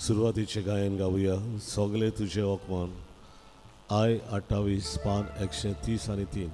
सुरुवातीचे गायन गाऊया. सोगले तुझे ओकमान. आय 28 पान 130 आणि 3.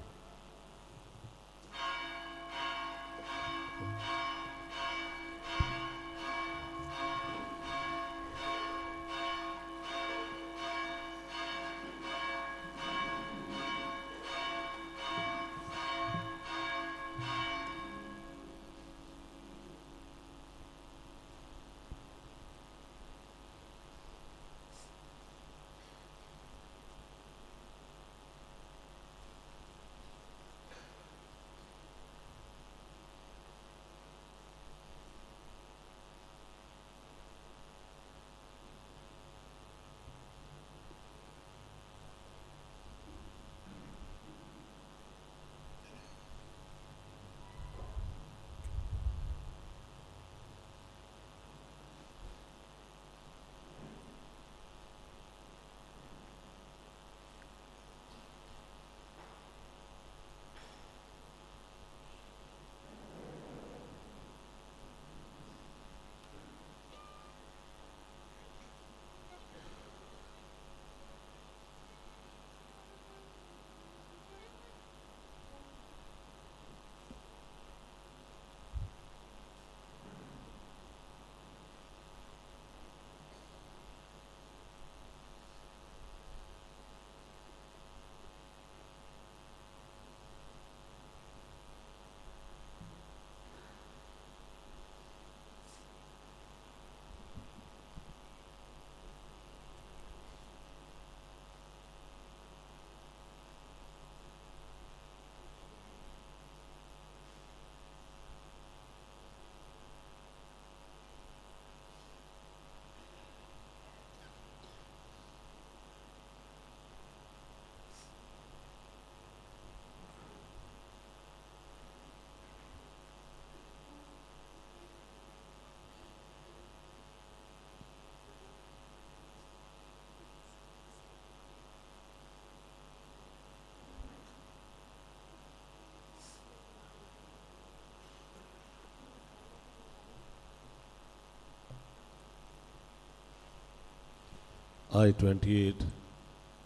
I-28,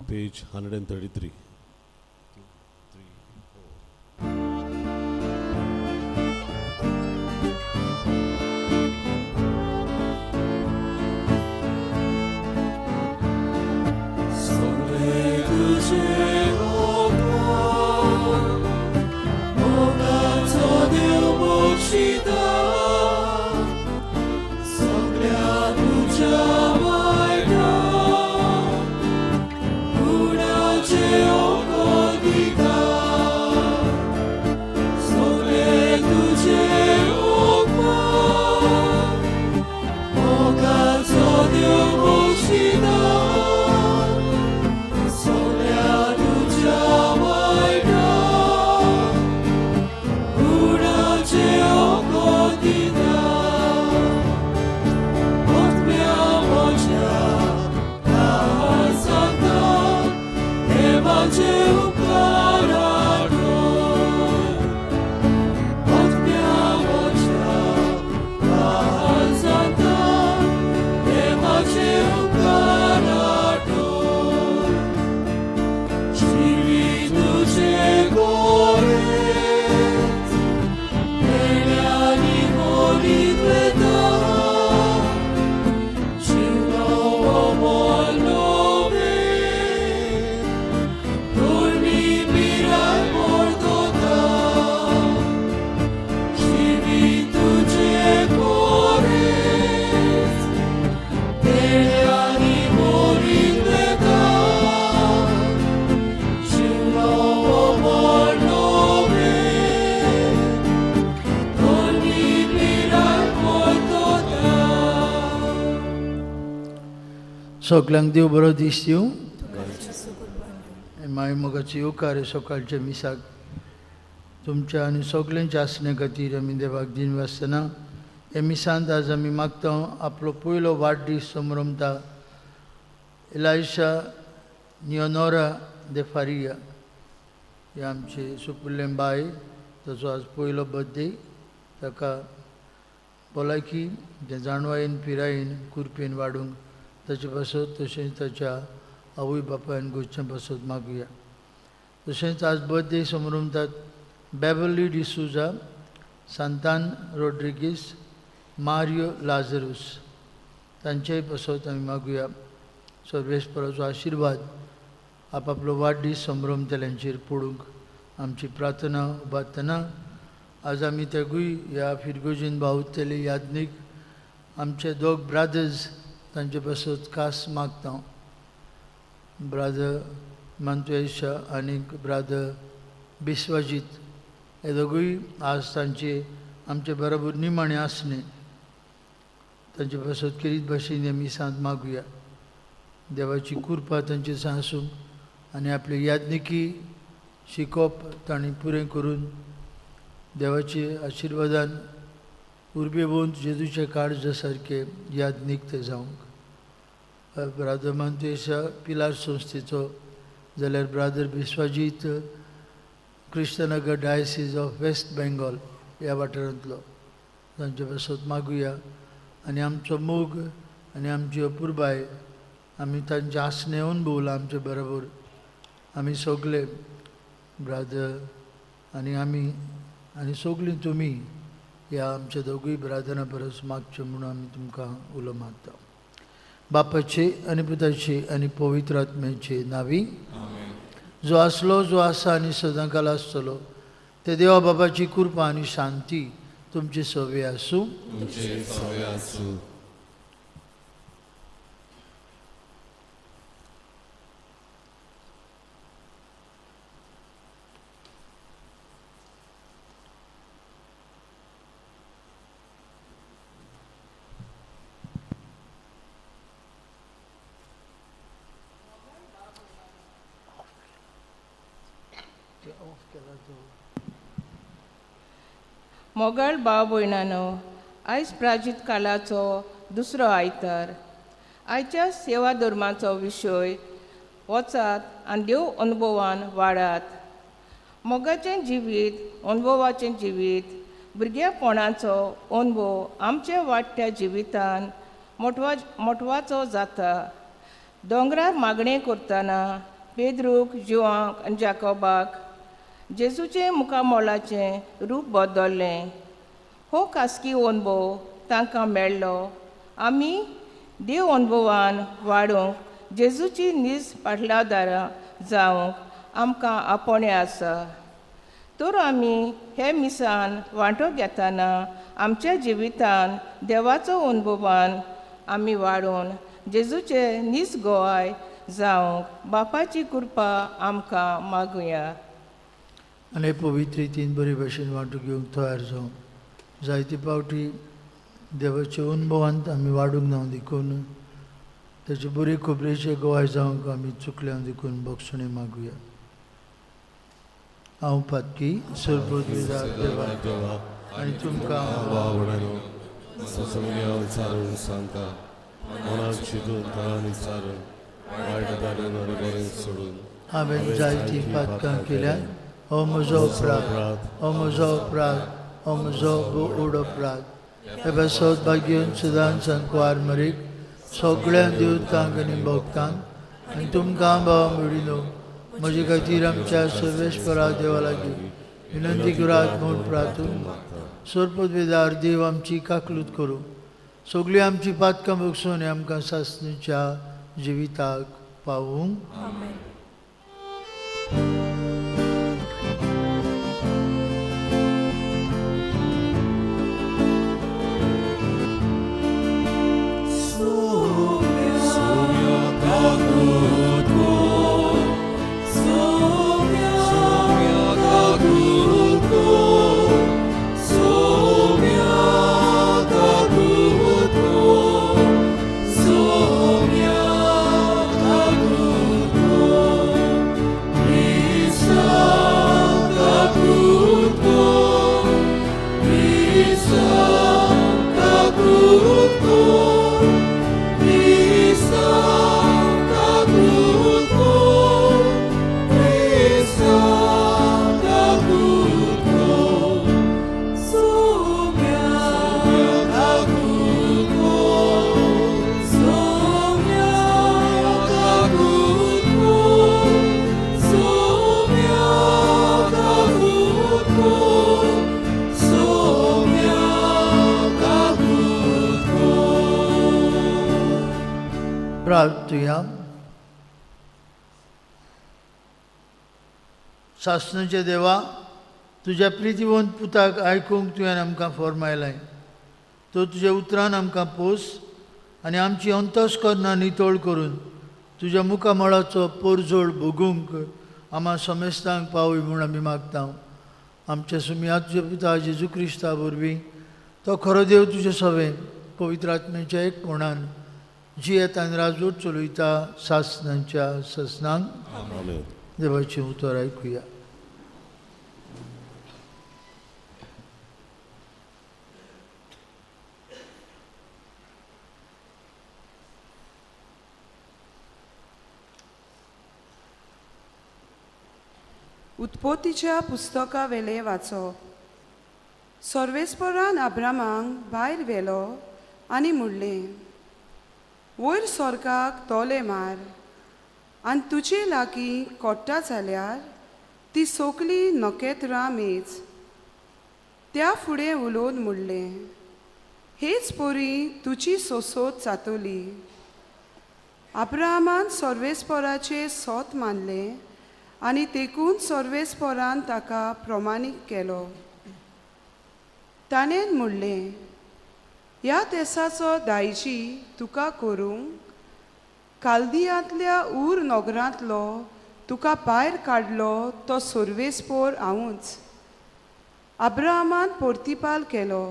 page 133. सगळ्यांक देव बरो दीस दिवं. मागीर मोगाची येवकार सकाळच्या मिसाक तुमच्या आनी सगळ्यांच्या आसणे खातीर आमी देवाक दिनवा आसतना हे मिसांत आज आमी मागता आपलो पयलो वाडदीस संभ्रमता इलायशा नियोनोरा दे फारिया हे आमचे सुपुल्ले बाय, ताचो आज पयलो बर्थडे. ताका भलायकी जे जाणवायेन पिरायेन कुरपेन वाडूंक ताचे पासत तशेंच ताच्या आवय बापायन गोंयचे पासत मागुया. तशेंच आज बर्थडे समारंभात बेवर्ली डिसूजा, सांतान रोड्रिगीस, मारियो लाझरूस तांचेय पासत आमी मागुया. सर्वेस्पराचो आशिर्वाद आपापलो वाडदीस समारंभ तेल्यांचेर पडूंक आमची प्रार्थना उबारतना आज आमी तेगूय ह्या फिरगोजीन भावतेले यादनीक आमचे दोग ब्रादर्स तांचे पासत खास मागता. ब्रादर मंतुयेश आनीक ब्रादर बिस्वाजीत हे दोगूय आज तांचे आमचे बरोबर निमाणे आसने तांचे पासत किरीत भाशेन आमी सांत मागुया. देवाची कृपा तांचे आसूं आनी आपले यादनिकी शिकोवप तांणी पुरें करून देवाचे आशिर्वादान उर्बेवंत जेजूचे काळज सारके यादनीक ते जावंक. ब्रादर मंतुयेश पिलार संस्थेचो, जाल्यार brother Biswajit Krishnanagar diocese of West Bengal ह्या वाठारांतलो तांचे पासत मागुया. आनी आमचो मोग आनी आमची अपुरबाय आमी तांचे आसने अनुभवला आमचे बरोबर. आमी सगळे ब्रादर आनी आनी सगळीं तुमी ह्या आमच्या दोगूय ब्रादरां परस मागचे म्हणून आमी तुमकां उलो मागता. बापाचे आनी पुताचे आनी पवित्र आत्म्याचे नांवी. जो आसलो, जो आसा आनी सदांकाल आसतलो ते देवा बाबाची कृपा आनी शांती तुमचे सवे आसूं. मोगाळ भाव भयणानो, आयज प्राजीत कालाचो दुसरो आयतार. आयच्या सेवा धर्माचो विशय वचात आनी देव अनुभवान वाडात. मोगाचें जिवीत, अनुभवाचें जिवीत, भुरगेपणाचो अनुभव आमच्या वाडट्या जिवितान मोठवाचो जाता. दोंगरार मागणें करतना पेद्रूक, जिवांक आनी जाकोबाक जेजूचें मुखामोलाचें रूप बदल्लें. हो खासगी अनुभव तांकां मेळ्ळो. आमी देव अनुभवान वाडूंक जेजूची नीज पाटलादारां जावंक आमकां आपणे आसा. तर आमी हे मिसान वांटो घेतना आमच्या जिवितान देवाचो अनुभवान आमी वाडून जेजूचे नीज गोवाय जावंक बापाची कृपा आमकां मागुया. आनी पवित्र रितीन बरे भाशेन वांटून घेवंक तयार जावं. जायते फावटी देवाच्या अनुभवांत आमी वाडूंक ना देखून ताचे बरे खबरेचे गोवाय जावंक आमी चुकल्यां देखून बक्षणे मागुया. हांव पातकी सर्वोदविदा देवा आनी तुमकां विचारून सांगता, मनाक चिंतून तळांनी विचारून वायट धाडून आनी बरें सोडून हांवें जायतीं पातकां केल्यात. हो म्हजो अपराध, हो म्हजो अपराध, हो म्हजो बोड अपराध. हे बसत भाग्यवन सदांच सांकवार मरीक सगळ्या देवतांक आनी भक्तांक आनी तुमकां भाव मेळिनो म्हजे खातीर आमच्या सर्वेस्परा देवा लागीं विनंती करात म्हूण प्रार्थून सर्वोदविदार देव आमची काकलूत करूं. सगळीं आमची पातकां बगसून आमकां सासणेच्या जिविताक पावूंक. प्रार्थुया. सासणाच्या देवा, तुज्या प्रितीवंत पुताक आयकूंक तुवें आमकां फॉर्मायलाय. तो तुज्या उतरान आमकां पोस आनी आमची अंतस्करणां नितळ करून तुज्या मुखामळाचो पोरजोळ भोगूंक आम्हा समेस्तांक पावय म्हूण आमी मागता. आमच्या सुमिया तुज्या पुता जेजू क्रिस्ता वरवीं तो खरो देव तुजे सवेन पवित्र आत्म्याच्या एकपणान जियेत आनी राजवट चलयता सासणांच्या ससनांक. आमेन. देवाचें उतर आयकुया. उत्पत्तीच्या पुस्तका वेले वाचप. सर्वेस्परान अब्रामांक भायर व्हेलो आनी म्हणलें, वयर स्वर्गाक तोले मार आनी तुजे लागीं कोट्टा जाल्यार ती सोगली नखेत्रां मेज. त्या फुडें उलोवन म्हणलें, हेच पोरी तुजी सोसोत जातली. अब्रामान सर्वेस्पराचें सोत मानलें आनी देखून सर्वेस्परान ताका प्रमाणीक केलो. ताणें म्हणलें, ह्या देसाचो दायजी तुका करूंक कालदियांतल्या ऊर नगरांतलो तुका भायर काडलो तो सर्वेस्पोर हांवूच. अब्राहमान परतिपाल केलो,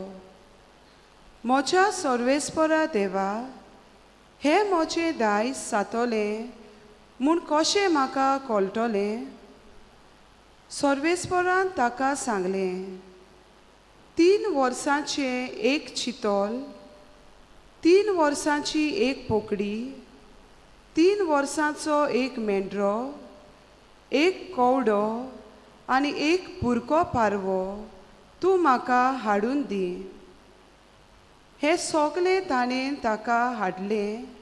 म्हज्या सर्वेस्परा देवा, हें म्हजें दायज जातलें म्हूण कशें म्हाका कळटलें? सर्वेस्परान ताका सांगलें, 3 वर्सांचें एक चितोल, 3 वर्सांची एक पोकडी, 3 वर्सांचो एक मेंढरो, एक कवडो आनी एक पुरको पारवो तूं म्हाका हाडून दी. हें सगलें ताणें ताका हाडलें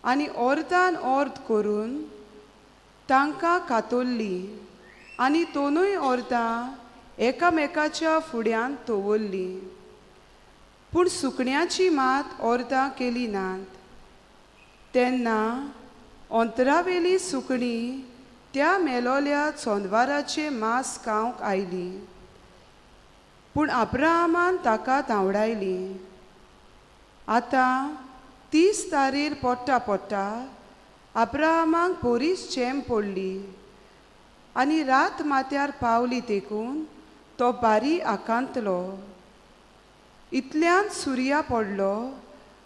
आनी अर्दान अर्द करून तांकां कातरली आनी दोनूय अर्दां एकामेकाच्या फुड्यान दवरली. पूण सुकण्याची मात अर्दां केली नात. तेन्ना अंतरावेली सुकणी त्या मेलोल्या चोनवाराचें मांस खावंक आयली. पूण अब्राहमान ताका धांवडायली. आतां 30 तारीर पडटा पडटा अब्राहमाक बरीच चेम पडली आनी रात माथ्यार पावली देखून तो बारी आकांतलो. इतल्यान सुर्या पडलो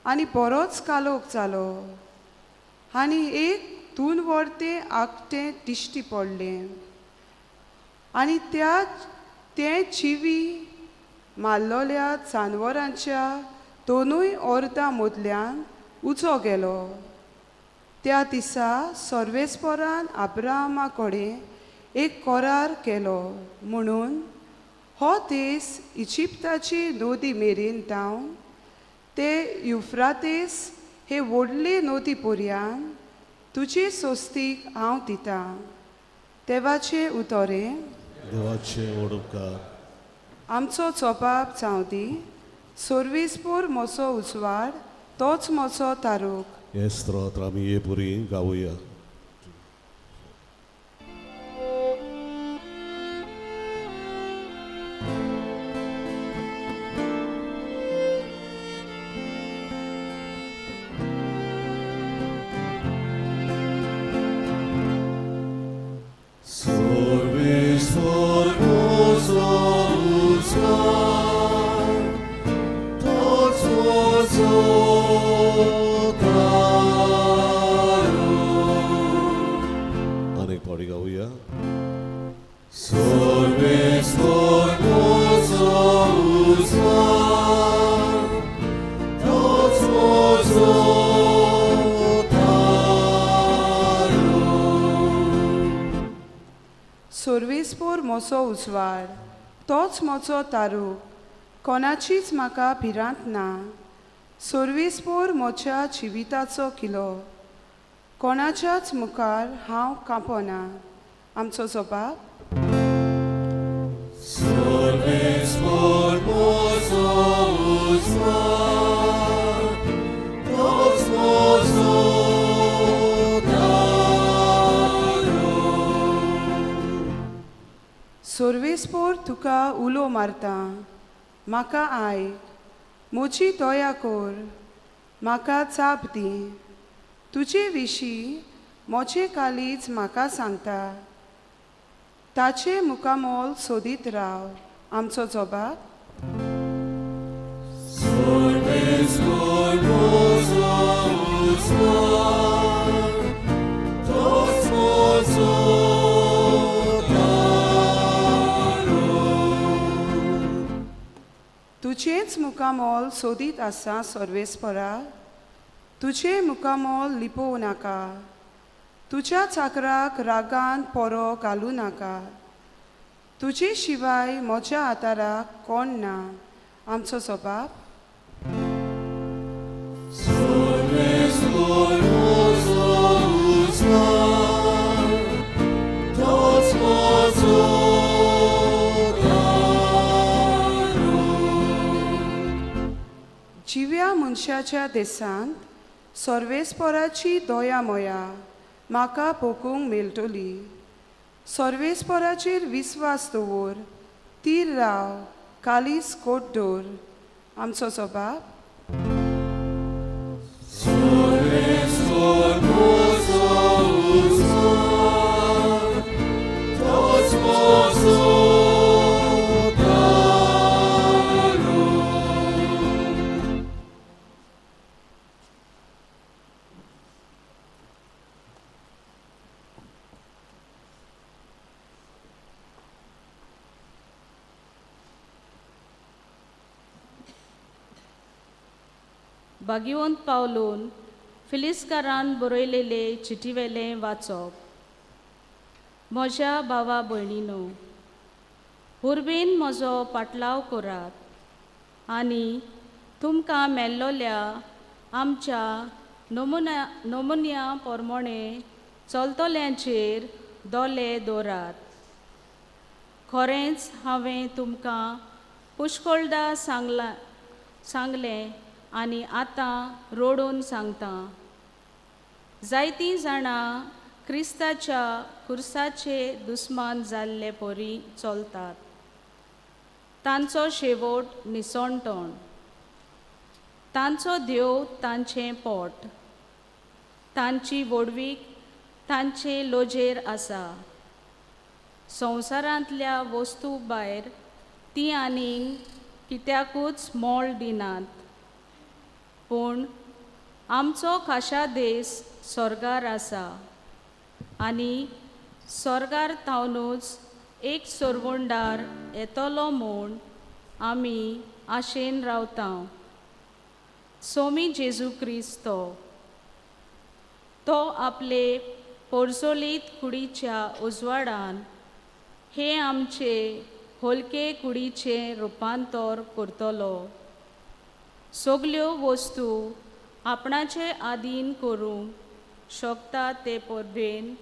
आनी बरोच कालोख जालो आनी एक 2 वरते आकटें दिश्टी पडलें आनी तें जिवी मारलोल्या जानवरांच्या दोनूय अर्दां मदल्यान उजो गेलो. त्या दिसा सर्वेस्परान अब्राहमा कडेन एक करार केलो म्हणून हो देस इजिप्ताची नदी मेरेन जावन ते युफ्रातेस हे व्हडले नदी पर्यान तुजे सोस्तीक हांव दितां. देवाचे उतोरें. देवाचे ओडपकार. आमचो जबाब जावं दी. सर्वेस्पोर म्हजो उजवाड, तोच म्हजो तारूक. हे स्तोत्र आमी हे पुरी गावुया. सर्वेस्पोर म्हजो उजवाड, तोच म्हजो तारूक, कोणाचीच म्हाका भिरांत ना. सर्वेस्पोर म्हज्या जिविताचो किलो, कोणाच्याच मुखार हांव कांपना. आमचो जबाब. सर्वेस्पोर म्हजो उजवाड, तोच म्हजो तुका उलो मारता, म्हाका आयक, म्हजी दया कोर, म्हाका चाप दी. तुजे विशीं मोचे कालीच म्हाका सांगता, ताचे मुखामोल सोदीत राव. आमचो जबाब. तुजेच मुखामोल सोदीत आसा सर्वेस्परा, तुजे मुखामोल लिपोव नाका, तुज्या चाकराक रागान पोरो घालूं नाका, तुजे शिवाय म्हज्या आदाराक कोण ना. आमचो जबाब. जिव्या मनशाच्या देसांत सर्वेस्पराची दया मोया म्हाका पळोवंक मेळटली. सर्वेस्पराचेर विस्वास दवर, तीर राव, कालीस कोट दवर. आमचो जबाब. भाग्यवंत पावलून फिलिस्कारान बरयलेले चिटीवेलें वाचप. म्हज्या भावा भयणीनो, उर्बेन म्हजो पाटलाव करात आनी तुमकां मेल्लोल्या आमच्या नमुन्या पोरमोणे चलतल्यांचेर दोळे दवरात. खरेंच हांवें तुमकां पुष्कळदा सांगलें आनी आतां रोडून सांगता. जायतीं जाणां क्रिस्ताच्या खुर्साचे दुस्मान जाल्ले परी चलतात. तांचो शेवट निसणटण, तांचो देव तांचें पोट, तांची वडवीक तांचे लोजेर आसा. संवसारांतल्या वस्तू भायर तीं आनीक कित्याकूच मोल दिनात. पूण आमचो खाशा देस स्वर्गार आसा आनी स्वर्गार तावनूच एक सोरवंडार येतलो म्हूण आमी आशेन रावता. सोमी जेजू क्रिस्तो तो आपले पोरजोलीत कुडीच्या उजवाडान हे आमचे होलके कुडीचें रुपांतर करतलो. सगल्यो वस्तू आपणाचे आधीन करूंक शकता ते परबेन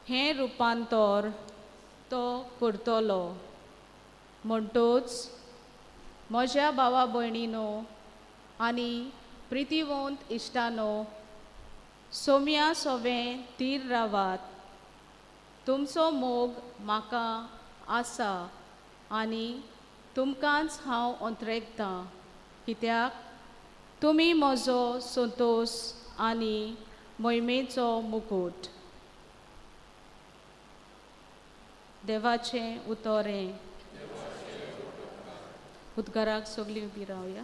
हें रुपांतर तो करतलो. म्हणटूच म्हज्या भावा भयणीनो आनी प्रितीवंत इश्टानो, सोम्या सोवें तीर रावात. तुमचो मोग म्हाका आसा आनी तुमकांच हांव अंतरेगतां, कित्याक तुमी म्हजो संतोश आनी मोहिमेचो मुकुट. देवाचें उतोरें. उद्गाराक सगलीं उबीं रावया.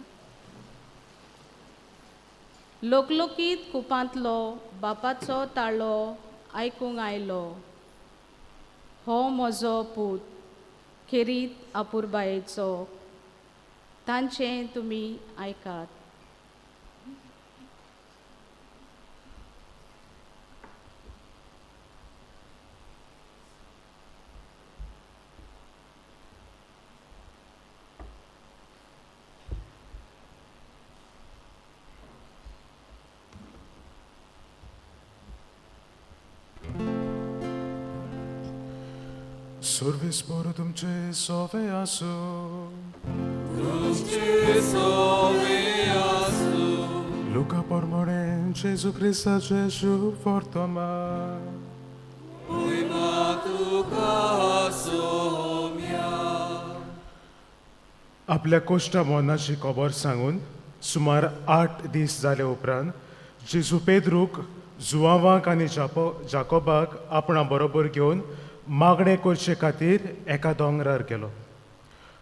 लोकलोकीत कुपांतलो बापाचो ताळो आयकूंक आयलो. हो म्हजो पूत खेरीत आपुरबायेचो. तांचें तुमी आयकात. Sorvesporo तुमचे सोवे आसू. Luca pormone Gesù Cristo Gesù fortoma. Uima tu casomia. आपल्या कोश्टा मोनाची खबर सांगून सुमार 8 दीस जाले उपरांत जेजू पेद्रूक जुआवांक आनी जाकोबाक आपणा बरोबर घेवन मागणें करचे खातीर एका दोंगरार गेलो.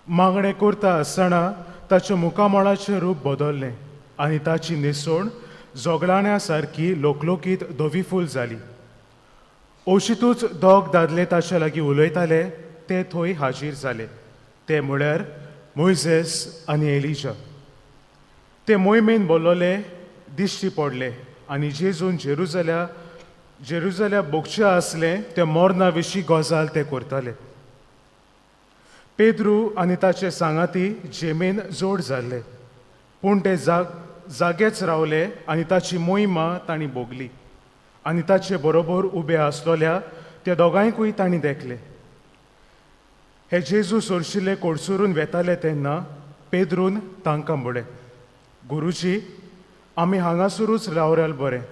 मागणें करता आसतना ताच्या मुखामळाचें रूप बदल्लें आनी ताची न्हेसोण जोगलाण्या सारकी लोकलोकीत धवीफूल जाली. अशीतूच दोग दादले ताचे लागीं उलयताले ते थंय हाजीर जाले. ते म्हळ्यार मोइसेस आनी एलिजा. ते मोहिमेन बोल्लोले दिश्टी पडले आनी जेजून जेरुजल्या बोगचे आसले ते मोरणा विशीं गजाल ते करताले. पेद्रू आनी ताचे सांगाती जेमेन जोड जाल्ले, पूण ते जागेच रावले आनी ताची मोहिमा तांणी भोगली आनी ताचे बरोबर उबे आसलोल्या त्या दोगांयकूय तांणी देखले. हे जेजू सोरशिल्ले कोडसुरून वेताले तेन्ना पेद्रून तांकां म्हळें, गुरुजी, आमी हांगासरूच रावल्याल बरें.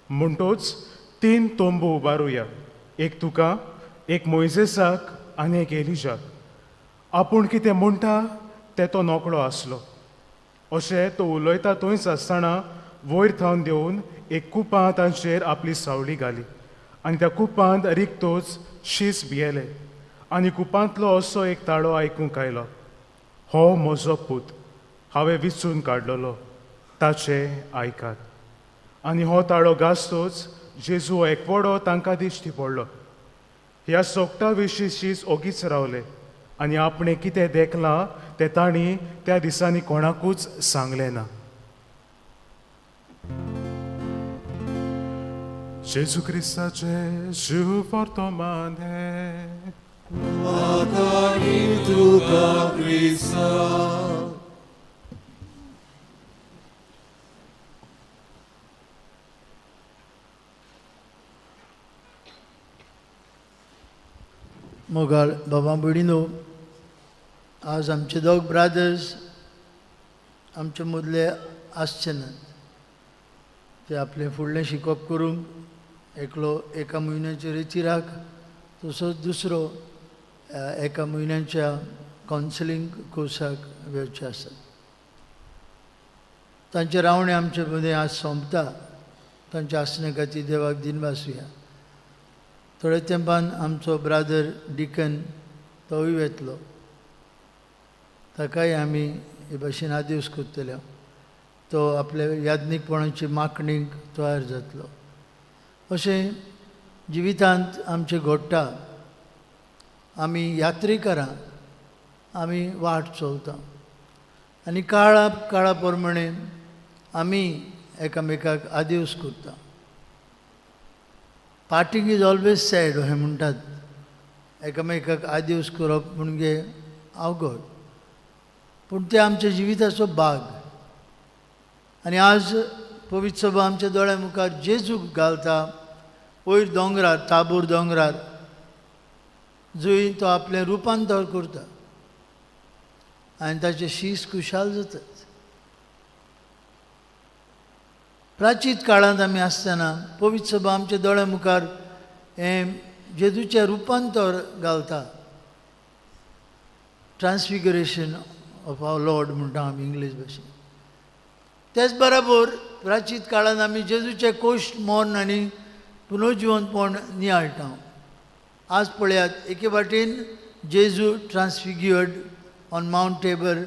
म्हणटूच 3 तोंबू उबारुया, एक तुका, एक मोइसेसाक आनी एक एलिजाक. आपूण कितें म्हणटा ते तो नोकळो आसलो. अशें तो उलयता थंयच आसतना वयर थावन देंवन एक कुपां तांचेर आपली सावळी घाली आनी त्या कुपांत रिक्तोच शीस भियेले आनी कुपांतलो असो एक ताळो आयकूंक आयलो, हो म्हजो पूत, हांवें विचून काडलोलो, ताचें आयकात. आनी हो ताळो घासतोच जेजू एकवडो तांकां दिश्टी पडलो. ह्या सोगटा विशीं शीस ओगीच रावले आनी आपणें कितें देखलां तें तांणी त्या दिसांनी कोणाकूच सांगलें ना. जेजू क्रिस्ताचे जीव वर्तमाने तुका क्रिस्ता. मोगाळ बाबा भयणीनो, आज आमचे दोग ब्रादर्स आमचे मदले आसचे नात. ते आपलें फुडलें शिकोवप करूंक एकलो एका म्हयन्याच्या रितीराक, तसोच दुसरो एका म्हयन्याच्या कावन्सिलींग कोर्साक वेवचे आसात. तांचे रावणें आमचे मदें आज सोंपता. तांचे आसणे खातीर देवाक दिनवासुया. थोड्या तेंपान आमचो ब्रादर डिकन तोय वेतलो. ताकाय आमी हे भाशेन आदेश करतले. तो आपल्या याज्ञीकपणाची मागणीक तयार जातलो. अशें जिवितांत आमचें घडटा. आमी यात्रेकारां आमी वाट चलता आनी काळा प्रमाणे आमी एकामेकाक आदेश करता. पार्टींग इज ऑलवेज सॅड अशें म्हणटात. एकामेकाक आदेश करप म्हणजे अवघड, पूण ते आमच्या जिविताचो भाग. आनी आज पवित्र सभा आमच्या दोळ्या मुखार जेजू घालता वयर दोंगरार, ताबोर दोंगरार, जंय तो आपलें रुपांतर करता आनी ताचे शीस खुशाल जातात. प्राचीन काळांत आमी आसतना पवित्र सभा आमच्या दोळ्या मुखार हें जेजूचें रुपांतर घालता. ट्रान्सफिगरेशन ऑफ आवर लॉर्ड म्हणटा आमी इंग्लीश भाशेन. तेच बरोबर प्राचीन काळांत आमी जेजूचें कोश्ट मरण आनी पुनर्जिवनपण नियाळटा. आज पळयात, एके वाटेन जेजू ट्रान्सफिग्युअर्ड ऑन माउंट टेबर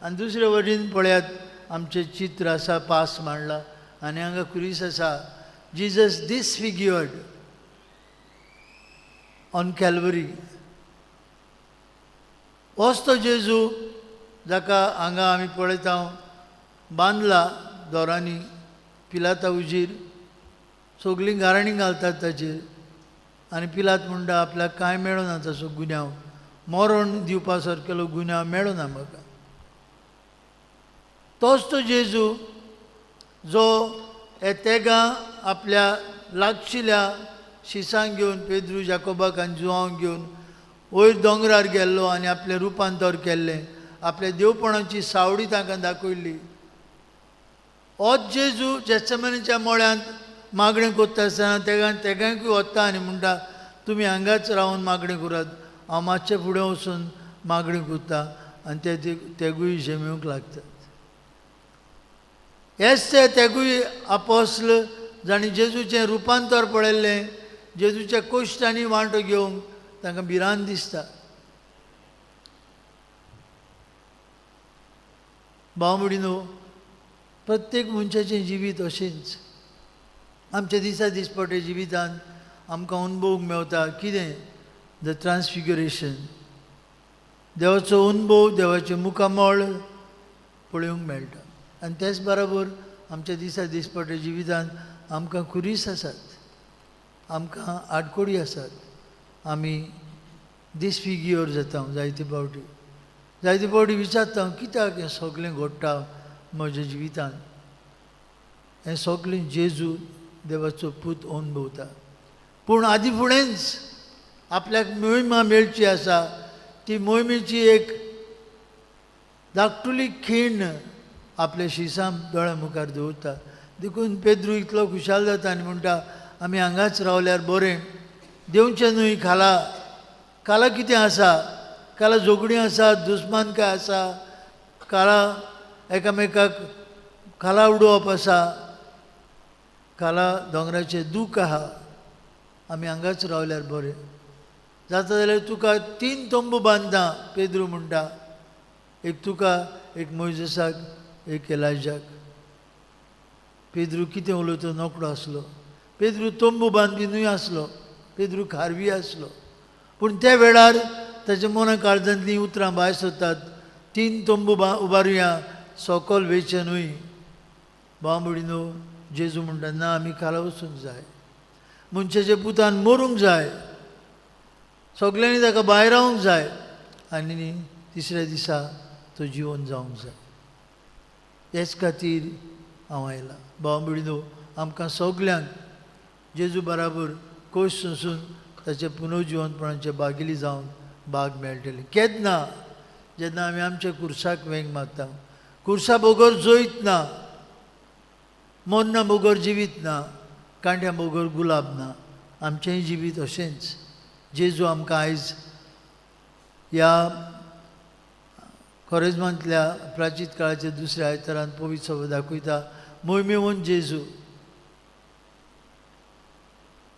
आनी दुसरे वटेन पळयात आमचें चित्र आसा, पास मांडला आनी हांगा क्रूस आसा, जिजस डिसफिग्युअर्ड ऑन कॅल्वरी. होच तो जेजू जाका हांगा आमी पळयता बांदला दोरांनी पिलाता उजीर. सगलीं गाराणी घालतात ताचेर आनी पिलात म्हणटा आपल्याक कांय मेळना ताचो गुन्यांव, मरण दिवपा सारकेलो गुन्यांव मेळना म्हाका. तोच तो जेजू जो हे तेगां आपल्या लागशिल्ल्या शिसांक घेवन पेद्रू, जाकोबाक आनी जुआंक घेवन वयर दोंगरार गेल्लो आनी आपलें रुपांतर केल्लें, आपल्या देवपणाची सावडी तांकां दाखयल्ली. होच जेजू जेसमनाच्या मोळ्यांत मागणें करता आसतना तेगांकूय वता आनी म्हणटा, तुमी हांगाच रावन मागणें करात, हांव मातशें फुडें वचून मागणें करता. आनी तेगूय जेमेवंक लागतात. हेच तेगूय आपोसल जाणी जेजूचें रुपांतर पळयल्लें, जेजूच्या कोश्टांनी वांटो घेवंक तांकां भिरांत दिसता. भाव भयणीनो, प्रत्येक मनशाचें जिवीत अशेंच. आमच्या दिसपटे जिवितांत आमकां अनुभवूंक मेवता कितें? द ट्रान्सफिग्युरेशन. देवाचो अनुभव, देवाचें मुखामळ पळोवंक मेळटा. आनी तेच बरोबर आमच्या दिसपटे जिवितांत आमकां खुरीस आसात, आमकां आडकोडी आसात. आमी डिसफिग्युअर जाता जायते फावटी विचारता कित्याक हें सगळें घडटा म्हज्या जिवितांत. हें सगळें जेजू देवाचो पूत अनुभवता. पूण आदी फुडेंच आपल्याक मोहिमा मेळची आसा. ती मोहिमेची एक धाकटुली खीण आपल्या शिसाम दोळ्या मुखार दवरता. देखून पेद्रू इतलो खुशाल जाता आनी म्हणटा आमी हांगाच रावल्यार बरें. देंवचें न्हय खाला. खाला कितें आसा? खाला झगडीं आसात, दुस्मानकाय आसा, खाला एकामेकाक खाला उडोवप आसा, खाला दोंगराचें दूख आहा. आमी हांगाच रावल्यार बरें. जाता जाल्यार तुका 3 तंबू बांदता, पेद्रू म्हणटा. एक तुका, एक मोइजेसाक, एक एलायजाक. पेद्रू कितें उलयता नोकडो आसलो. पेद्रू तंबू बांदपी न्हय आसलो, पेद्रू खारवी आसलो. पूण त्या वेळार ताच्या मना काळजांतलीं उतरां भायर सरतात. 3 तंबू उबारुया, सकल वेचे न्हय. भाव भयणीनो, जेजू म्हणटा ना, आमी खाला वचूंक जाय. मनशाच्या पुतान मरूंक जाय. सगल्यांनी ताका भायर रावंक जाय आनी तिसऱ्या दिसा तो जिवन जावंक जाय. हेच खातीर हांव आयलां. भाव भयणीनो, आमकां सगल्यांक जेजू बराबर खोस सोंसून ताचे पुनर्जिवनपणाचे बागिली जावन भाग मेळटले. केन्ना? जेन्ना आमी आमच्या कुर्साक वेंग मागता. कुर्सा बगर जोयत ना, मरना बगर जिवीत ना, कांट्या बगर गुलाब ना. आमचेंय जिवीत अशेंच. जेजू आमकां आयज ह्या खोरेजमांतल्या प्राचीत काळाच्या दुसऱ्या आयतारांत पवित्र सभा दाखयता. मोहिमेवन जेजू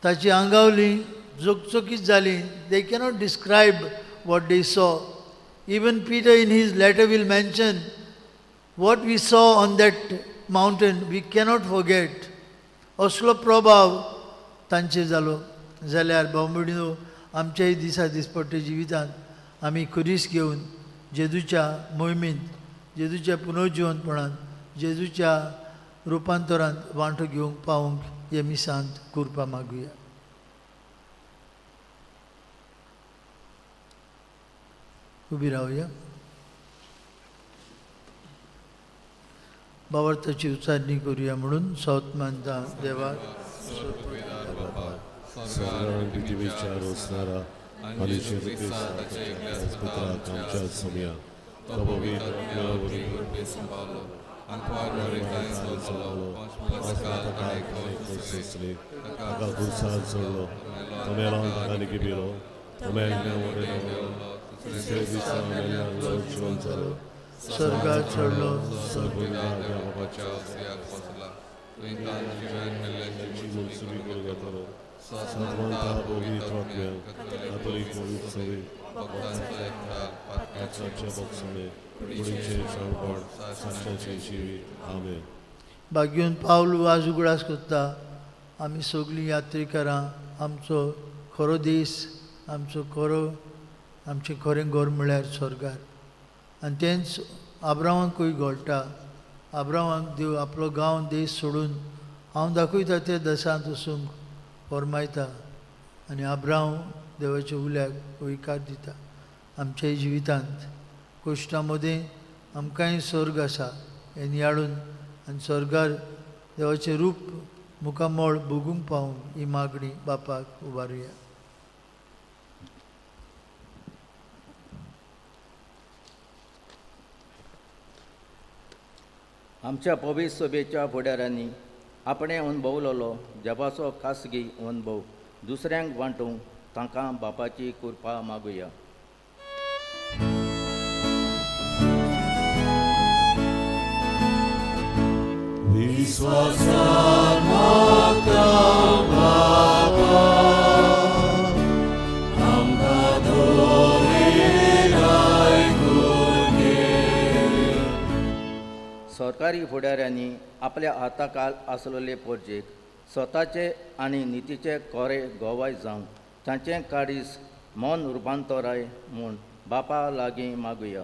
ताची आंगावली चकचकीत जाली. They cannot describe what they saw. Even Peter in his letter will mention what we saw on that mountain we cannot forget. असलो प्रभाव तांचेर जालो. जाल्यार भाव भयणीनो, आमच्याय दिसपट्टे जिवितांत आमी खुरीस घेवन जेजूच्या मोहिमेंत, जेजूच्या पुनर्जिवनपणांत, जेजूच्या रुपांतरांत वांटो घेवंक पावूंक हे मिसांत कृपा मागुया. उबी रावया. भावार्थाची उच्चारणी करूया म्हणून सौतमानता देवा स्वर्गान पृथ्वीच्या रोसणारा मनुष्य पुत्राक आमच्या समया तो पवित्र आत्म्यावरून संभालो आंखवार काय सोसले ताका गुरसार जोडलो तो मेलो ताका निगिबिलो तो तिसऱ्या दिसा मेल्ल्यान जिवन जालो स्वर्गात चडलो. बापाच्या मुलसुबी करूं येतलो सातवंता पवित्र आत्म्याक कातोलीक उत्सवे पात्राच्या बक्षणे कुडीचे सळपण साक्षाचे जिवीत आमेन. भाग्यून पावल वाज उगडास करता. आमी सगळीं यात्रेकारां आमचो खरो देश, आमचें खरें घर म्हळ्यार स्वर्गार. आनी तेंच आब्रामांकूय घडटा. आब्रामांक देव आपलो गांव देश सोडून हांव दाखयता त्या देशांत वचूंक फरमायता आनी आब्राम देवाच्या उल्याक होयकार दिता. आमच्याय जिवितांत कोश्टां मदें आमकांय स्वर्ग आसा हें नियाळून आनी स्वर्गार देवाचें रूप मुखामळ भोगूंक पावूंक ही मागणी बापाक उबारुया. आमच्या पवित्र सभेच्या फुडाऱ्यांनी आपणे अनुभवलेलो जपाचो खासगी अनुभव दुसऱ्यांक वांटूंक तांकां बापाची कृपा मागुया. सरकारी फुडाऱ्यांनी आपल्या हाताखाल आसलेले प्रोजेक्ट स्वताचे आनी नितीचे कोरे गोवाय जावंक तांचे काडीस मौन रुपांतराय म्हूण बापा लागीं मागुया.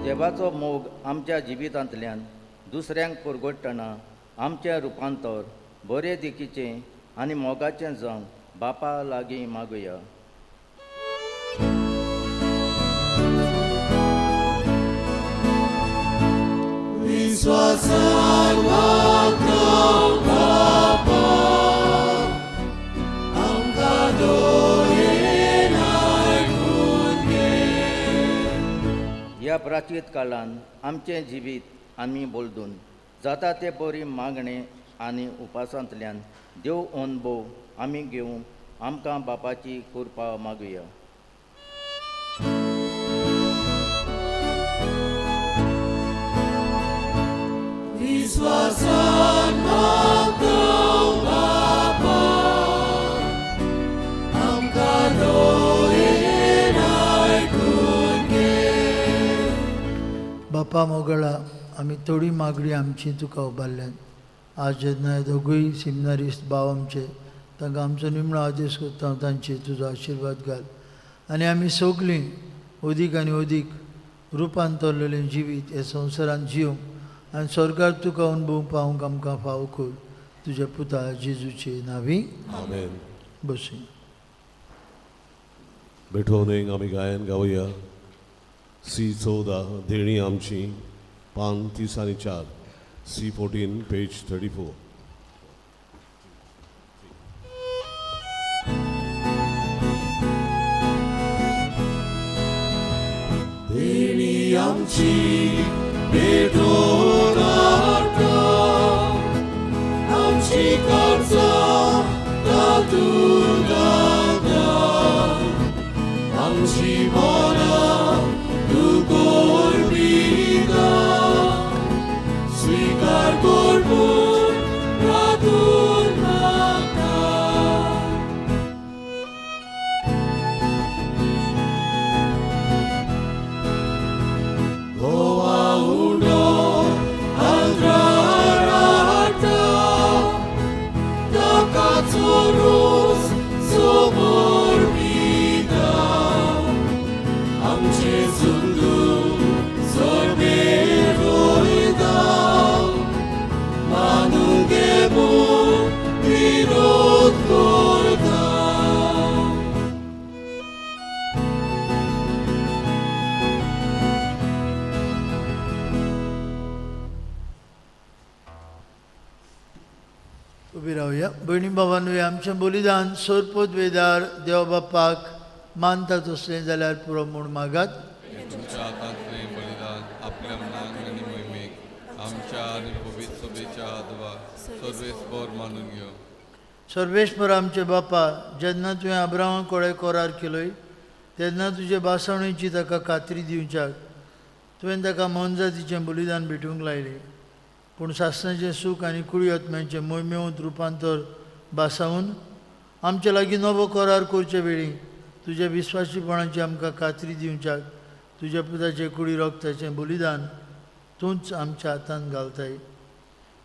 देवाचो मोग आमच्या जिवितांतल्यान दुसऱ्यांक परगडटना आमचें रुपांतर बरे देखीचें आनी मोगाचें जावंक बापा लागीं मागुया. ह्या प्राचीत काळान आमचें जिवीत आमी बोलदून जाता ते बरी मागणे आनी उपासांतल्यान देव अनुभव आमी घेवंक आमकां बापाची कृपा मागुया. बापा मोगळा आमी थोडी मागणी आमची तुका उबारल्यान आज जेन्ना हे दोगूय सिमिनारिस्ट भाव आमचे तांकां आमचो निमणो आदेश करता हांव तांचे तुजो आशिर्वाद घाल आनी आमी सगळीं अदीक आनी अदीक रुपांतरलेलें जिवीत हे संवसारांत जिवंक आनी स्वर्गांत तुका अनुभव पावूंक आमकां फावो कर तुज्या पुता जेजूचे नांवी आमेन. बसूया. बेठोवनेक आमी गायन गावया. C14 देणी आमची पान 30 आनी 4 C14 पेज 34. देणी आमची बेठोन आमची कर्जां तातूंत घालता आमची मोलां तुकोर बिदा स्वीकार कर म्हूण प्रार्थून मागता. गोवा उडो आंध्रार हाडटा ताकाचो रोस समोर बिदा आमचे झुंडू सोडे रोयदा मानून घे म्हूण विरोध करता. उबी रावया. भयणी भावांनो, आमचें बलिदान सोरपोत वेदार देवा बापाक मानता तसलें जाल्यार पुरो म्हूण मागात. तुमच्या हातांतलें बलिदान आपल्या मनाक आनी मोहिमेक आमच्या आनी पवित्र सभेच्या आदवा सर्वेस्पर मानून घेव. सर्वेश्वर आमचे बापा, जेन्ना तुवें अब्राहमा कोडे करार केलोय तेन्ना तुजे बासवणेची ताका खात्री दिवच्याक तुवें ताका मोनजातीचें बलिदान भेटूंक लायलें. पूण सासणाचें सूख आनी कुळी आत्म्याचें मोहिमेंत रुपांतर बासावून आमचे लागीं नवो करार करचे वेळी तुज्या विस्वासीपणाची आमकां खात्री दिवच्याक तुज्या पुताचे कुडी रक्ताचें बलिदान तूंच आमच्या हातांत घालताय.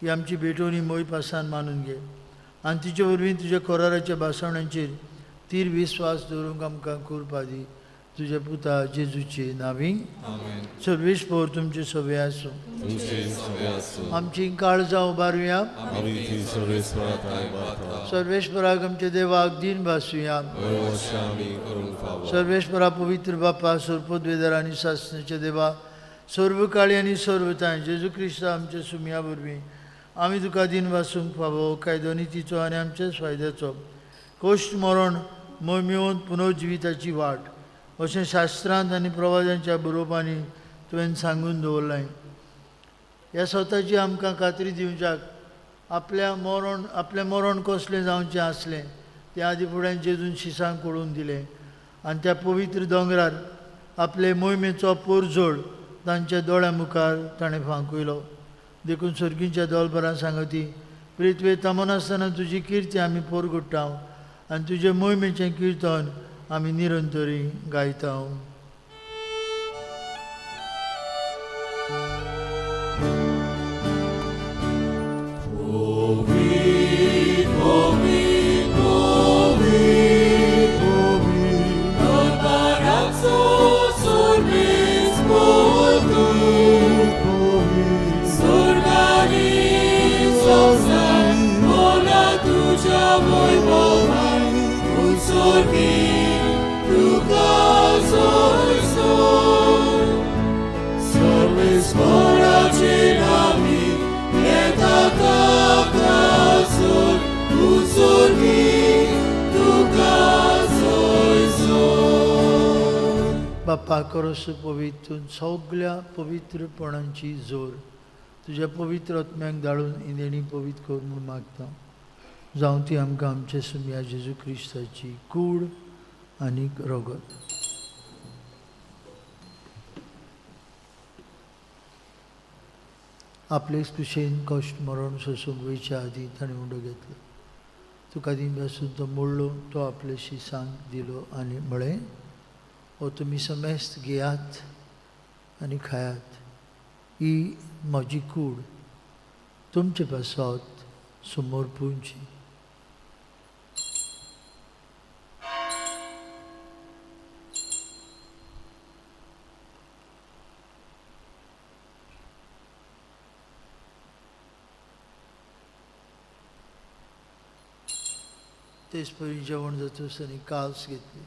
ही आमची भेटोवणी मोय पासान मानून घे आनी तिचे वरवीं तुज्या कराराच्या बासवण्यांचेर तीर विस्वास दवरूंक आमकां कृपा दी. तुज्या पुता जेजूचे नांवी. सर्वेस्पर तुमचे सवे आसूं. आमची काळजां उबारुया. सर्वेस्पराक आमच्या देवाक दिन भासूया. सर्वेस्परा पवित्र बापा, सोरपोत वेदार आनी सासणाच्या देवा, सर्व काळी आनी सर्वताय जेजू क्रिस्ता आमच्या सुमया वरवीं आमी तुका दिन वासूंक फावो कायदो नितीचो आनी आमच्याच फायद्याचो कोश्ट मरण मोहिमेंत पुनर्जिविताची वाट अशें शास्त्रांत आनी प्रवाद्यांच्या बरोवपांनी तुवें सांगून दवरलाय. ह्या स्वताची आमकां खात्री दिवच्याक आपलें मरण कसलें जावचें आसलें तें आदी फुडें जेजून शिसांक कळून दिलें आनी त्या पवित्र दोंगरार आपले मोहिमेचो पोरजोड तांच्या दोळ्या मुखार ताणें फांकयलो. देखून सर्गींच्या दोलबरां सांगती प्रिथ्वे तमनासतना तुजी किर्ती आमी पोरगुट्टा आनी तुजे मोहिमेचें किर्तन आमी निरंतरी गायता. बाप्पा करस पवित्र सगळ्या पवित्रपणांची जोर तुझ्या पवित्र आत्म्याक धाडून इंदेणी पवित्र कर म्हूण मागता. जावं ती आमकां आमचे सुम्या जेजू क्रिस्ताची कूड आनी रगत. आपले कुशेन कश्ट मरण सोसूंक वयच्या आदीं ताणें उंडो घेतलो. तुका दिनपासून तो मोडलो तो आपल्याशी सांग दिलो आनी म्हळें हो तुमी समेस्त घेयात आनी खायात. ही म्हजी कूड तुमचे पासत समर्पूंची. तेच परी जेवण जातूसनी काल्स घेतली.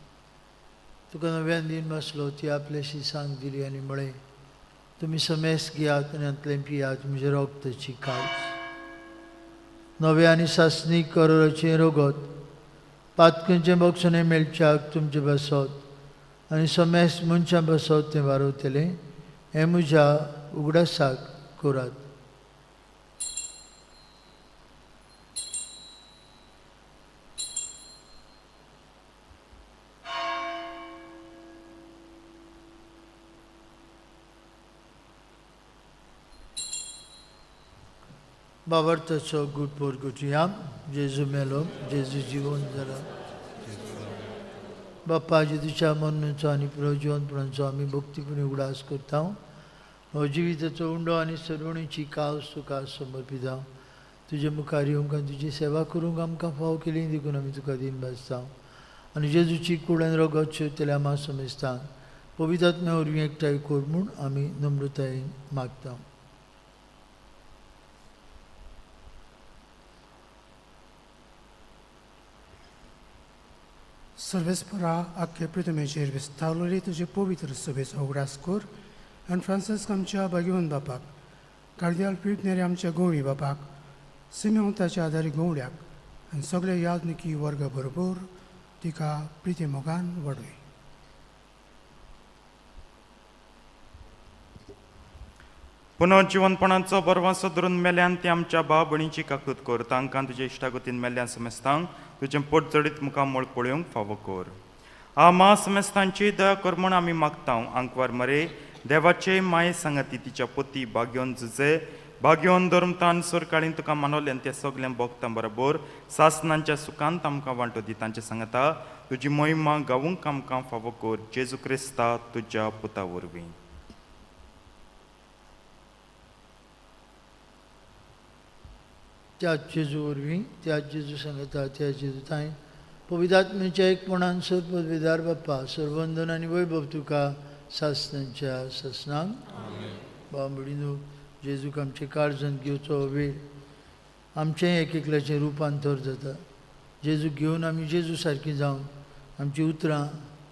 तुका नव्यान दिन बसलो ती आपल्याशी सांग दिली आनी म्हळें तुमी समेस्त घेयात आनी हातूंतलें पियात म्हणजे रगताची काल्स. नवे आनी सासणीक करोराचें रगत पातकेचें बक्षणें मेळच्याक तुमचे बसत आनी समेस्त मनशां बसत तें वारयतलें हें म्हज्या उगडासाक करात. बाबरताचो गुट पोरगुटया जेजू मेलो जेजू जिवन जाला. बाप्पा जेजूच्या मरणाचो आनी पुनर्जिवनपणाचो आमी भक्तीपणी उगडास करता. हो जिविताचो उंडो आनी सरवणीची कावस तुका समर्पिता. तुजे मुखार येवंक आनी तुजी सेवा करूंक आमकां फाव केली देखून आमी तुका दिन बाजता. आनी जेजूची कूड आनी रगत शेवतले आमा समेस्तान पवित्र आत्म्या वरवीं एकठांय कर म्हूण आमी नम्रतायेन मागता. सर्वेस्परा आख्खे पृथ्वीचेर विस्तारलेली तुजे पवित्र सभेचो उगडास कर आनी फ्रांसिस्क आमच्या भाग्यवान बापाक कार्दियाल पिळटनेरे आमच्या गोवी बापाक सिमेंताच्या आदारी गोवड्याक आनी सगळे यादनिकी वर्ग बरोबर तिका प्रिती मोगान वडय. पुनर्जिवनपणाचो बरवासो धरून मेल्यान ते आमच्या भाव भयणीची काकूत कर. तांकां तुजे इश्टागतीन मेल्ल्यान समेस्तांक तुजें पोट जडीत मुखार मोळ पळोवंक फावो कर. आमा समेस्तांची दया कर म्हूण आमी मागता. आंकवार मरे देवाचे माये सांगाती तिच्या पोती भाग्योन झुजे भाग्योन धर्मतान सोरकाळीन तुका मानवलें त्या सगळ्या भक्तां बरोबर सासनांच्या सुखांत आमकां वांटो दी. तांचे सांगता तुजी मोहिमा गावूंक आमकां फावो कर. जेजू क्रिस्ता तुज्या पुता वरवीं. त्या जेजू वरवीं त्या जेजू सांगता त्या जेजू तांय पवित्रात्म्याच्या एकपणान सर पदवीदार बाप्पा सर्वंदन आनी वैभव तुका सासनांच्या सासनांक बांबडीनो जेजूक आमचे काळजांत घेवचो वेळ आमचें एक एकल्याचें रुपांतर जाता. जेजू घेवन आमी जेजू सारकीं जावन आमचीं उतरां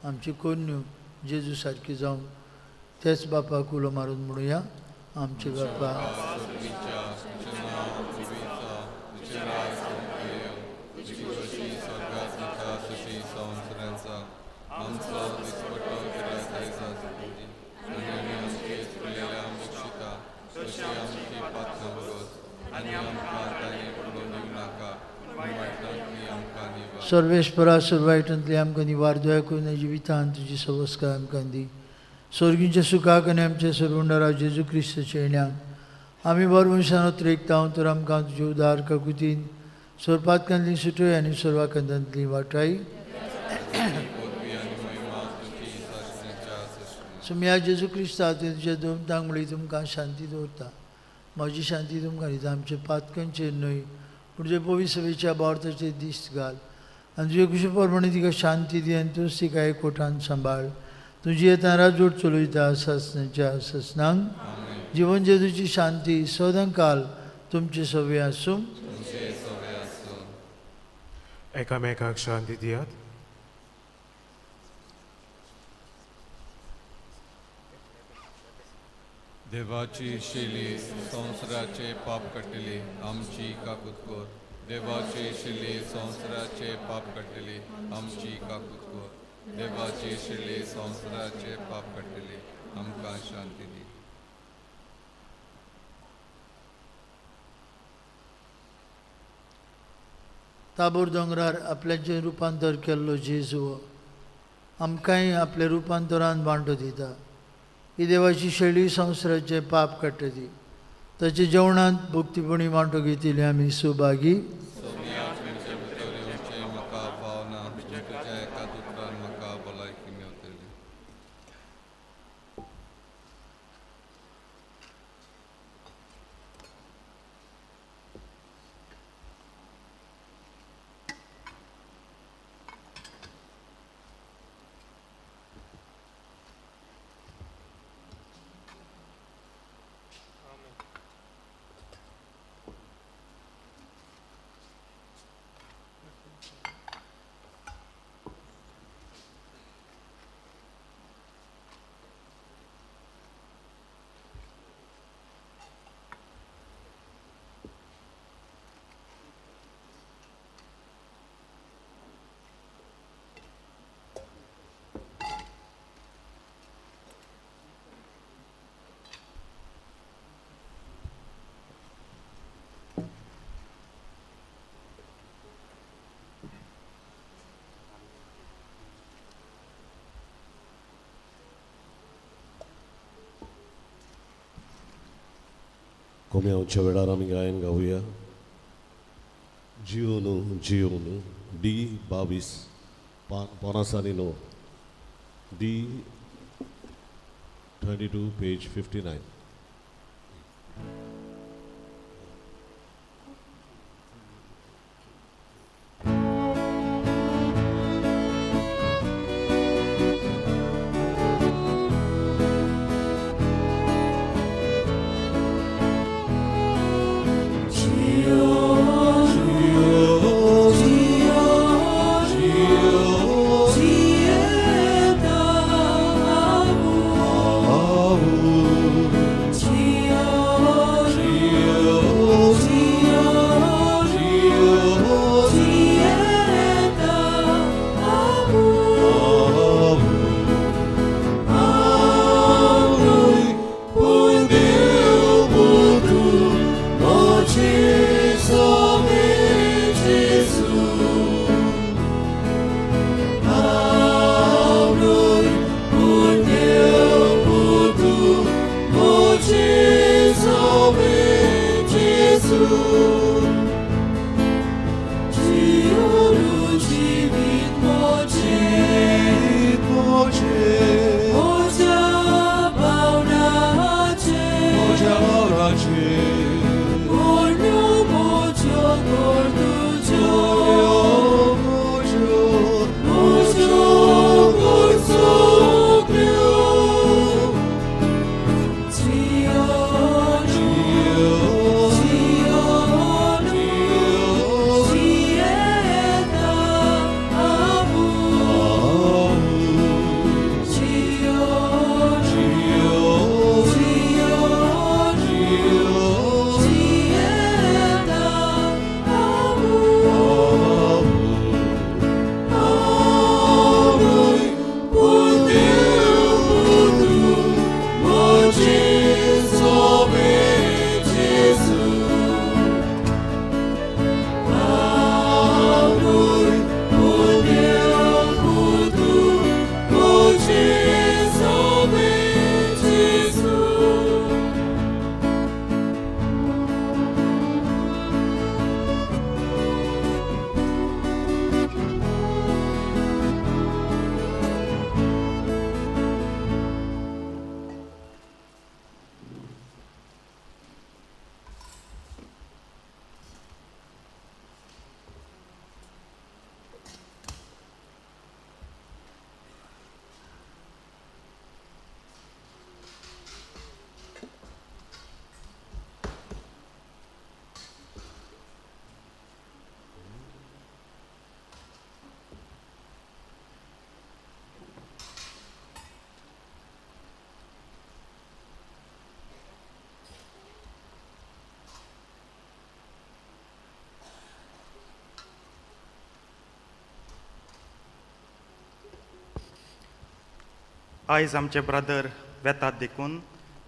आमच्यो कन्यो जेजू सारकी जावन तेच बापाक उलो मारून म्हणुया आमचे बापा आमचो दिसपट्टो सर्वेस्परा सर्वायटांतली आमकां निवारदोया करून जिवितांत तुजी सवस्कार आमकां दी. स्वर्गींच्या सुखाक आनी आमच्या सर्वंडरा जेजू क्रिस्ताच्या येण्याक आमी बरवंशान उतरेकता तर आमकां तुजे उदार काकुतीन स्वर्पातकांतली सुटय आनी सर्वांकांतांतली वाटाई. सुम्या जेजू क्रिस्ता तुज्या दोमतांक म्हळी तुमकां शांती दवरता. म्हजी शांती तुमकां दिता. आमचे पातकांचेर न्हय पूण तुजे पवित्र सभेच्या बावरताचेर दिश्ट घाल आनी तुजे कुशे प्रमाणे तिका शांती दी आनी तूंच तिका एकवटान सांबाळ. तुजी येता राजवट चलयता ससनाच्या ससनांक जिवन जेजूची शांती सदां काल तुमचे सवे आसूं. एकामेकाक शांती दियात. देवाची शिली संवसाराचे पाप कट्टली आमची काकुतकोर. देवाची शिली संवसाराचे पाप कट्टली आमची काकुतकोर. देवाची शिली संवसाराचे पाप कट्टली आमकां शांती दी. ताबोर दोंगरार आपल्याचें रुपांतर केल्लो जेजू आमकांय आपल्या रुपांतरान वांटो दिता. ही देवाची शैली संवसाराचे पाप काडटा ती. ताचे जेवणांत भक्तीपणी वांटो घेतिल्ले आमी सुभागी. म्हाका भावना तुज्या एका दुत्रान म्हाका भलायकी मेवतली. कोम्याच्या वेळार आमी गायन गावया. जिओन जिओन D22 पोनासानी नो D22 पेज 59. आयज आमचे ब्रदर वेतात देखून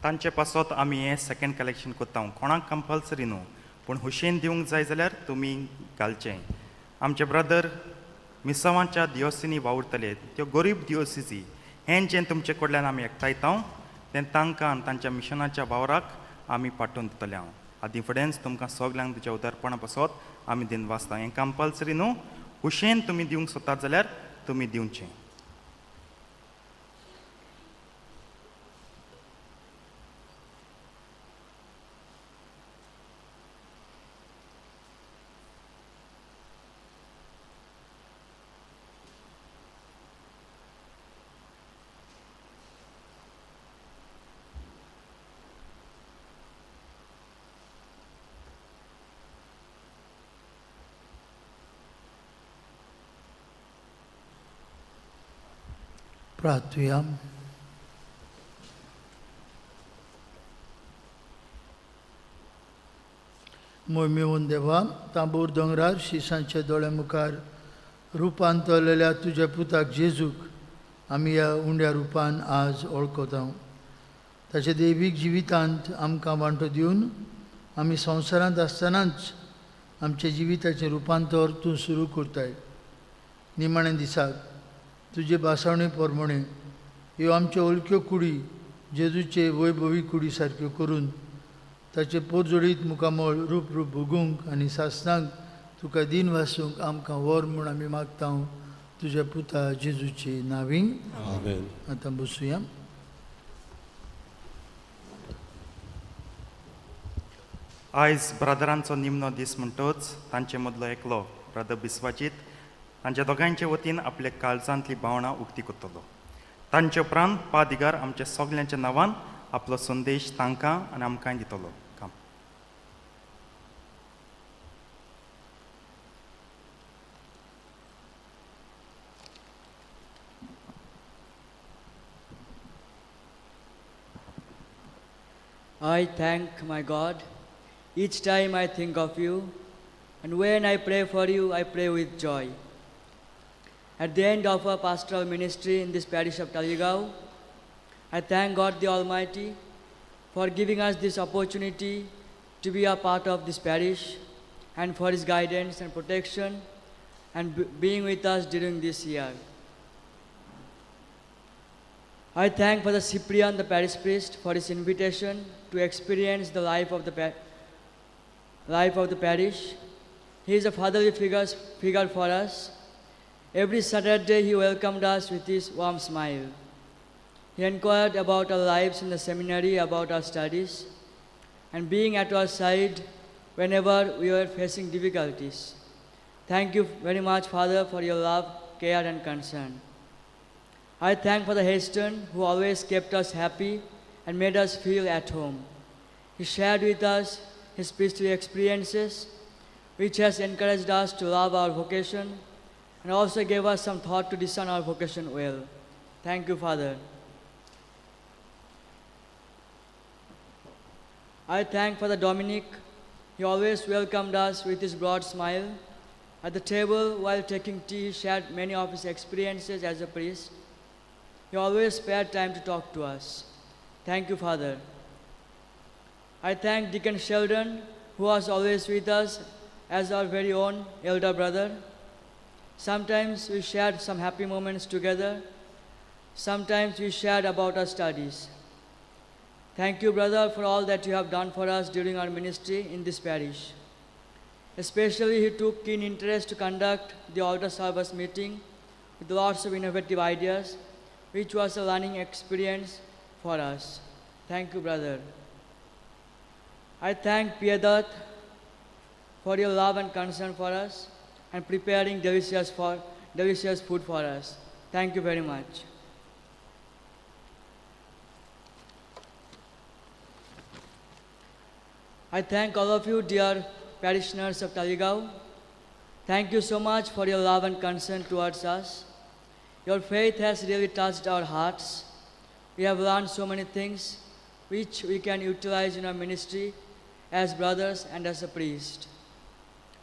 तांचे पासत आमी हें सेकंड कलेक्शन कोत्ता कोणाक कंपल्सरी न्हू पूण हुशेन दिवंक जाय जाल्यार तुमी घालचें आमचे ब्रदर मिसावांच्या दिवसींनी वावुरतले त्यो गरीब दिवसीची हें जें तुमचे कडल्यान आमी एकठांयता तें तांकां आनी तांच्या मिशनाच्या वावराक आमी पाठोवन दितले हांव आदी फुडेंच तुमकां सगल्यांक तुज्या उदारपणा पासत आमी दिन वाचता हें कंपल्सरी न्हू हुशेन तुमी दिवंक सोदतात जाल्यार तुमी दिवचें प्रार्थुया. मोहिमेवन देवा तांबूर दोंगरार शिसांचे दोळे मुखार रुपान तोरलेल्या तुज्या पुताक जेजूक आमी ह्या उंड्या रुपान आज वळखता ताच्या दैवीक जिवितांत आमकां वांटो दिवन आमी संवसारांत आसतनाच आमच्या जिविताचें रुपांतर तूं सुरू करताय निमाणे दिसाक तुजे बासावणे पोरमणे ह्यो आमच्यो ओळख्यो कुडी जेजूचे वैभवी कुडी सारक्यो करून ताचे पोरजोडीत मुखामळ रूप रूप भोगूंक आनी सासणांक तुका दिन वासूंक आमकां वर म्हूण आमी मागता तुज्या पुता जेजूचे नांवीं आमेन. आतां बसूया. आयज ब्रदरांचो निमणो दीस म्हणटोच तांचे मदलो एकलो ब्रदर बिस्वाजीत तांच्या दोगांचे वतीन आपले काळजांतली भावना उक्ती करतलो तांचे उपरांत पादिगार आमच्या सगल्यांच्या नांवान आपलो संदेश तांकां आनी आमकांय दितलो काम I thank my God each time I think of you, and when I pray for you, I pray with joy. At the end of our pastoral ministry in this parish of Taligao, I thank God the Almighty for giving us this opportunity to be a part of this parish and for His guidance and protection and being with us during this year. I thank Father Cyprian, the parish priest, for his invitation to experience the life of the parish. He is a fatherly figure for us. Every Saturday he welcomed us with his warm smile. He inquired about our lives in the seminary, about our studies, and being at our side whenever we were facing difficulties. Thank you very much, Father, for your love, care, and concern. I thank Father Heston, who always kept us happy and made us feel at home. He shared with us his priestly experiences, which has encouraged us to love our vocation and also gave us some thought to discern our vocation well. Thank you, Father. I thank Father Dominic. He always welcomed us with his broad smile. At the table, while taking tea, he shared many of his experiences as a priest. He always spared time to talk to us. Thank you, Father. I thank Deacon Sheldon, who was always with us as our very own elder brother. Sometimes we shared some happy moments together. Sometimes we shared about our studies. Thank you, brother, for all that you have done for us during our ministry in this parish. Especially, he took keen interest to conduct the altar service meeting with lots of innovative ideas, which was a learning experience for us. Thank you, brother. I thank Piedat for your love and concern for us and preparing delicious food for us. Thank you very much. I thank all of you, dear parishioners of Taligao. Thank you so much for your love and concern towards us. Your faith has really touched our hearts. We have learned so many things which we can utilize in our ministry as brothers and as a priest.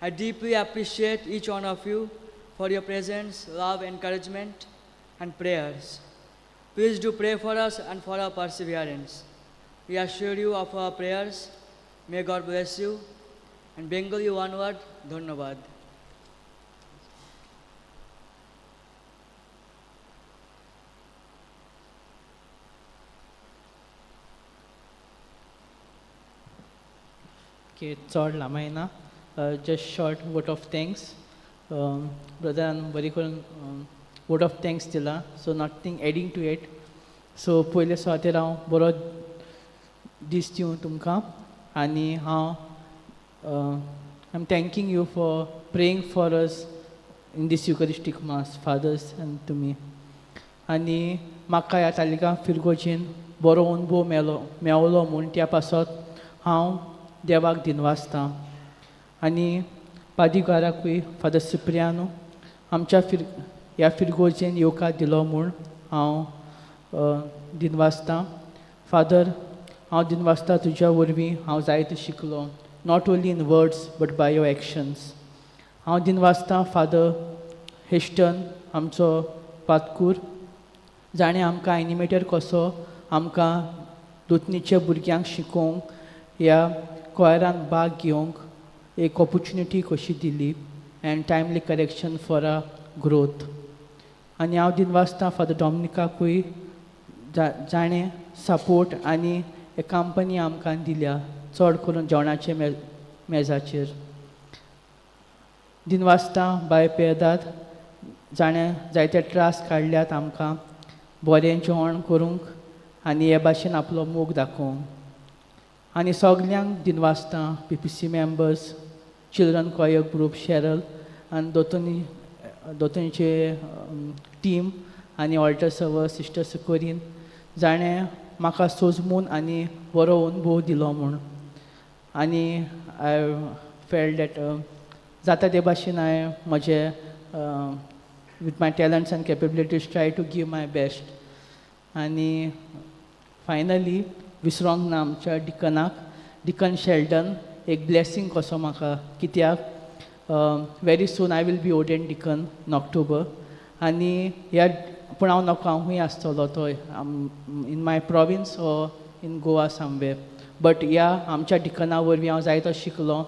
I deeply appreciate each one of you for your presence, love, encouragement, and prayers. Please do pray for us and for our perseverance. We assure you of our prayers. May God bless you. And Bengali one word, Dhanyabad. Okay, चड लांबायना just short vote of thanks. Brother बरी करून vote of thanks दिला, so nothing adding to it. So पयले सुवातेर हांव बरो दीस दिवं तुमकां आनी हांव I'm thanking you for praying for us in this Eucharistic Mass, fathers and to me. आनी म्हाका ह्या तालिका फिरगोचेन बरो अनुभव मेळ्ळो म्हूण त्या पासत हांव देवाक दिनवासतां आनी पादिकाराकूय फादर सिप्रियानो आमच्या ह्या फिरगोचेन येवकार दिलो म्हूण हांव दिनवासतां. फादर, हांव दिनवासतां तुज्या वरवीं हांव जायते शिकलो, not only in words but by your actions. हांव दिनवासतां फादर हेस्टन, आमचो पातकूर, जाणें आमकां एनिमेटर कसो आमकां दोतनीच्या भुरग्यांक शिकोवंक ह्या कोयरान भाग घेवंक एक ऑपॉर्च्युनिटी कशी दिली end timely correction for a growth. आनी हांव दिनवासतां फादर डॉमिनिकाकूय जाणें सपोर्ट आनी एक कंपनी आमकां दिल्या चड करून जेवणाचे मेजाचेर. दिनवासतां बाय पेदाद, जाणें जायते त्रास काडल्यात आमकां बरें जेवण करूंक आनी हे भाशेन आपलो मोग दाखोवंक. आनी सगल्यांक दिनवासतां, PPC members, children coir group, Cheryl आनी दोतोनीचे टीम आनी ऑल्टर सर्वर सिस्टर सुकोरीन, जाणें म्हाका सोजमून आनी बरो अनुभव दिलो म्हूण. आनी आय फेल्ट दॅट जाता ते भाशेन हांवें म्हजे with my talents and capabilities try to give my best. आनी फायनली विसरोंक ना आमच्या डिकनाक, डिकन शेल्डन, एक ब्लेसिंग कसो म्हाका, कित्याक very soon I will be ordained deacon in October. आनी ह्या पूण हांव नॉका हांवूय आसतलो थंय in my province or in Goa somewhere. But ह्या आमच्या डिकना वरवीं हांव जायतो शिकलो,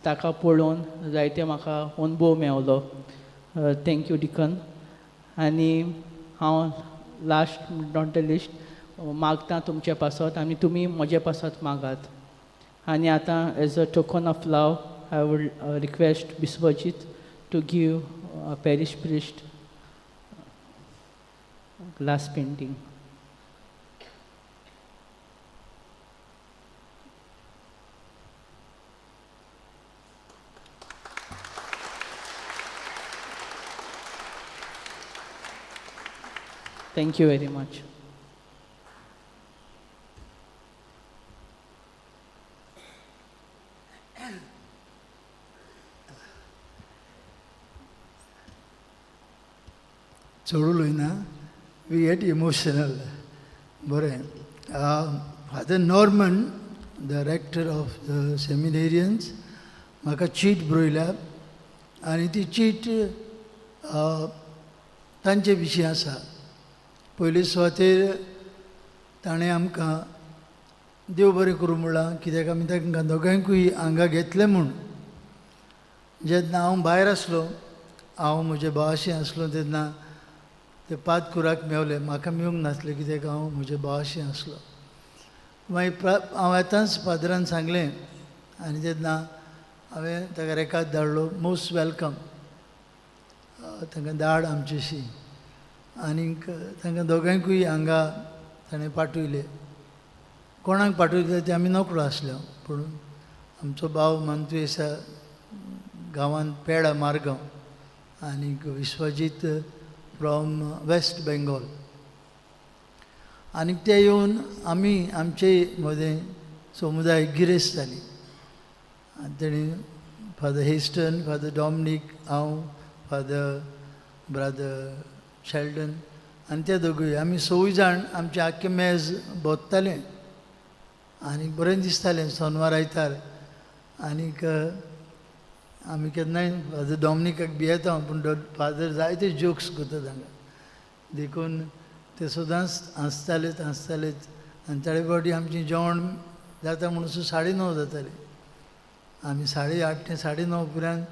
ताका पळोवन जायते म्हाका अनुभव मेळ्ळो. Thank you deacon. आनी हांव लास्ट नॉट द लिस्ट मागतां तुमचे पासत आनी तुमी म्हजे पासत मागात. आनी आतां as a token of love I would request Biswajit to give parish priest glass painting. Thank you very much. चोडूलोयना वी गेट इमोशनल. बरें. Father Norman, the rector of the seminarians, म्हाका चीट बरयल्या आनी ती चीट तांचे विशीं आसा. पयले सुवातेर ताणें आमकां देव बरें करूं म्हणलां, कित्याक आमी तांकां दोगांयकूय हांगा घेतलें म्हूण. जेन्ना हांव भायर आसलो, हांव म्हज्या भावाशी आसलो, तेन्ना ते पातकुराक मेवले, म्हाका मेळूंक नासलें कित्याक हांव म्हज्या भावाशी आसलो. मागीर हांव येताच फादरान सांगलें आनी तेन्ना हांवें ताका रेकाद धाडलो, मोस्ट वेलकम, तांकां धाड आमचेशी. आनीक तांकां दोगांयकूय हांगा ताणें पाठयले. कोणाक पाठयले ते आमी नकळो आसल्यो, पूण आमचो भाव मांतुयेसा गांवांत पेडा मारगांव, आनीक विश्वजीत फ्रॉम वेस्ट बेंगॉल. आनीक ते येवन आमी आमचे मदें समुदाय गिरेस्त जाली. आनी तेणी फादर हेस्टन, फादर डॉमिनीक, हांव, फादर ब्रदर शेल्डन आनी ते दोगूय आमी सवय जाण आमचें आख्खें मेज भोंवतालें आनी बरें दिसतालें सोनवार आयतार. आनीक आमी केन्नाय फादर डॉमिनिकाक भियेता, पूण फादर जायते जोक्स करता तांकां देखून ते सदांच हांसतालेच आनी ताळे फावटी आमचें जेवण जाता म्हणून 9:30 जाताले. आमी 8:30 ते 9:30 पर्यंत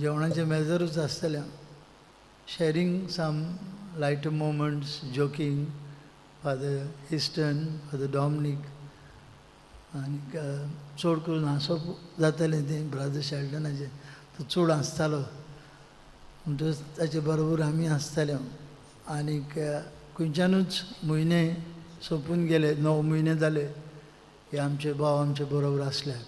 जेवणाचें मेजरूच आसताले. Sharing some lighter moments, joking, father Histon, father Dominic, आनी चड करून हांसप जातालें तें ब्रदर शेल्डनाचें. तो चड हांसतालो म्हणटच ताचे बरोबर आमी हांसताले. आनीक खंयच्यानूच म्हयने सोंपून गेले, 9 म्हयने जाले हे आमचे भाव आमचे बरोबर आसल्यार.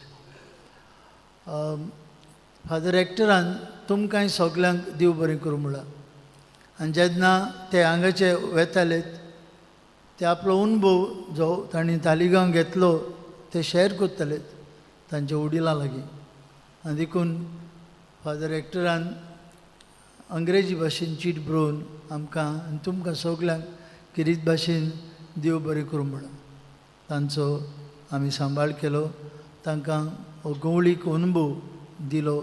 फादर एक्टरान तुमकांय सगल्यांक देव बरें करूं म्हणला. आनी जेन्ना ते हांगाचे वेताले ते आपलो अनुभव जो तांणी तालिगांव घेतलो ते शेअर करताले तांच्या वडिलां लागीं. आनी देखून फादर एक्टरान अंग्रेजी भाशेन चीट बरोवन आमकां आनी तुमकां सगल्यांक किरीत भाशेन देव बरें करूं म्हणून तांचो आमी सांबाळ केलो. तांकां हो गवळीक अनुभव दिलो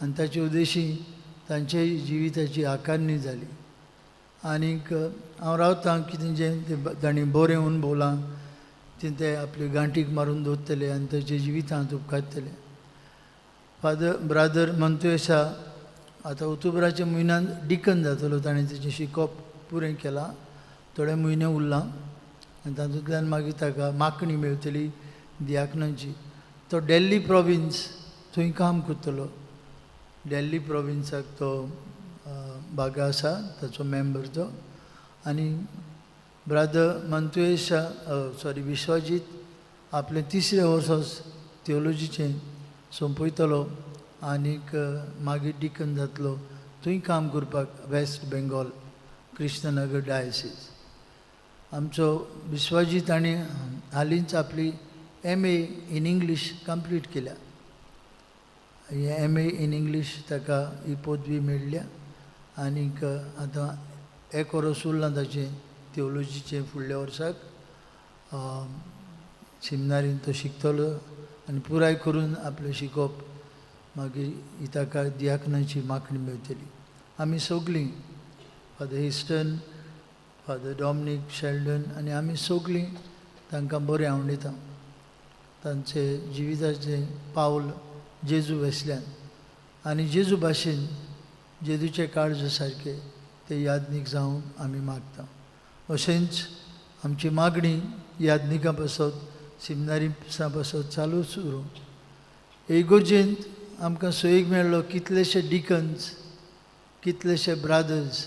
आनी ताचे उद्देशी तांचे जिविताची आकारणी जाली. आनीक हांव रावतां कितें जें तांणी बरें अनुभवलां ते आपले गांठीक मारून दवरतले आनी ताचे जिवितांत उपकारतले. फादर ब्रादर मंतुयेसा आतां ऑक्टोबराच्या म्हयन्यान डिकन जातलो. ताणें तेचें शिकप पुरें केलां, थोडे म्हयने उरलां आनी तातूंतल्यान मागीर ताका मांकणी मेळटली दियाकनाची. तो दिल्ली प्रोविन्स थंय काम करतलो. दिल्ली प्रोविन्साक तो भागा आसा, ताचो मेंबर तो. आनी ब्रादर मंतुयेसा विश्वजीत आपलें 3रे वर्स थियोलॉजीचें सोंपयतलो आनीक मागीर डिकन जातलो. थंय काम करपाक वेस्ट बेंगॉल कृष्णनगर डायसिस. आमचो विश्वजीत ताणें हालींच आपली MA इन इंग्लीश कंप्लीट केल्या. MA इन इंग्लीश ताका ही पदवी मेळ्ळ्या. आनीक आतां 1 वर्स उरलां ताचें थियोलॉजीचें फुडल्या वर्साक. सेमिनारीन तो शिकतलो आनी पुराय करून आपलें शिकप मागीर ताका दियाकनाची मांकणी मेळटली. आमी सगलीं father Histon, father Dominic, Sheldon आनी आमी सगलीं तांकां बरें आवडयता. तांचे जिविताचें पावल जेजू वेसल्यान आनी जेजू भाशेन जेजूचे काळज सारके ते यादनीक जावंक आमी मागता. अशेंच आमची मागणी यादनिका पासत सेमिनारीसा पासत चालूच उरूं. इगोर्जेंत आमकां सोयीक मेळ्ळो कितलेशे डिकन्स, कितलेशे ब्रादर्स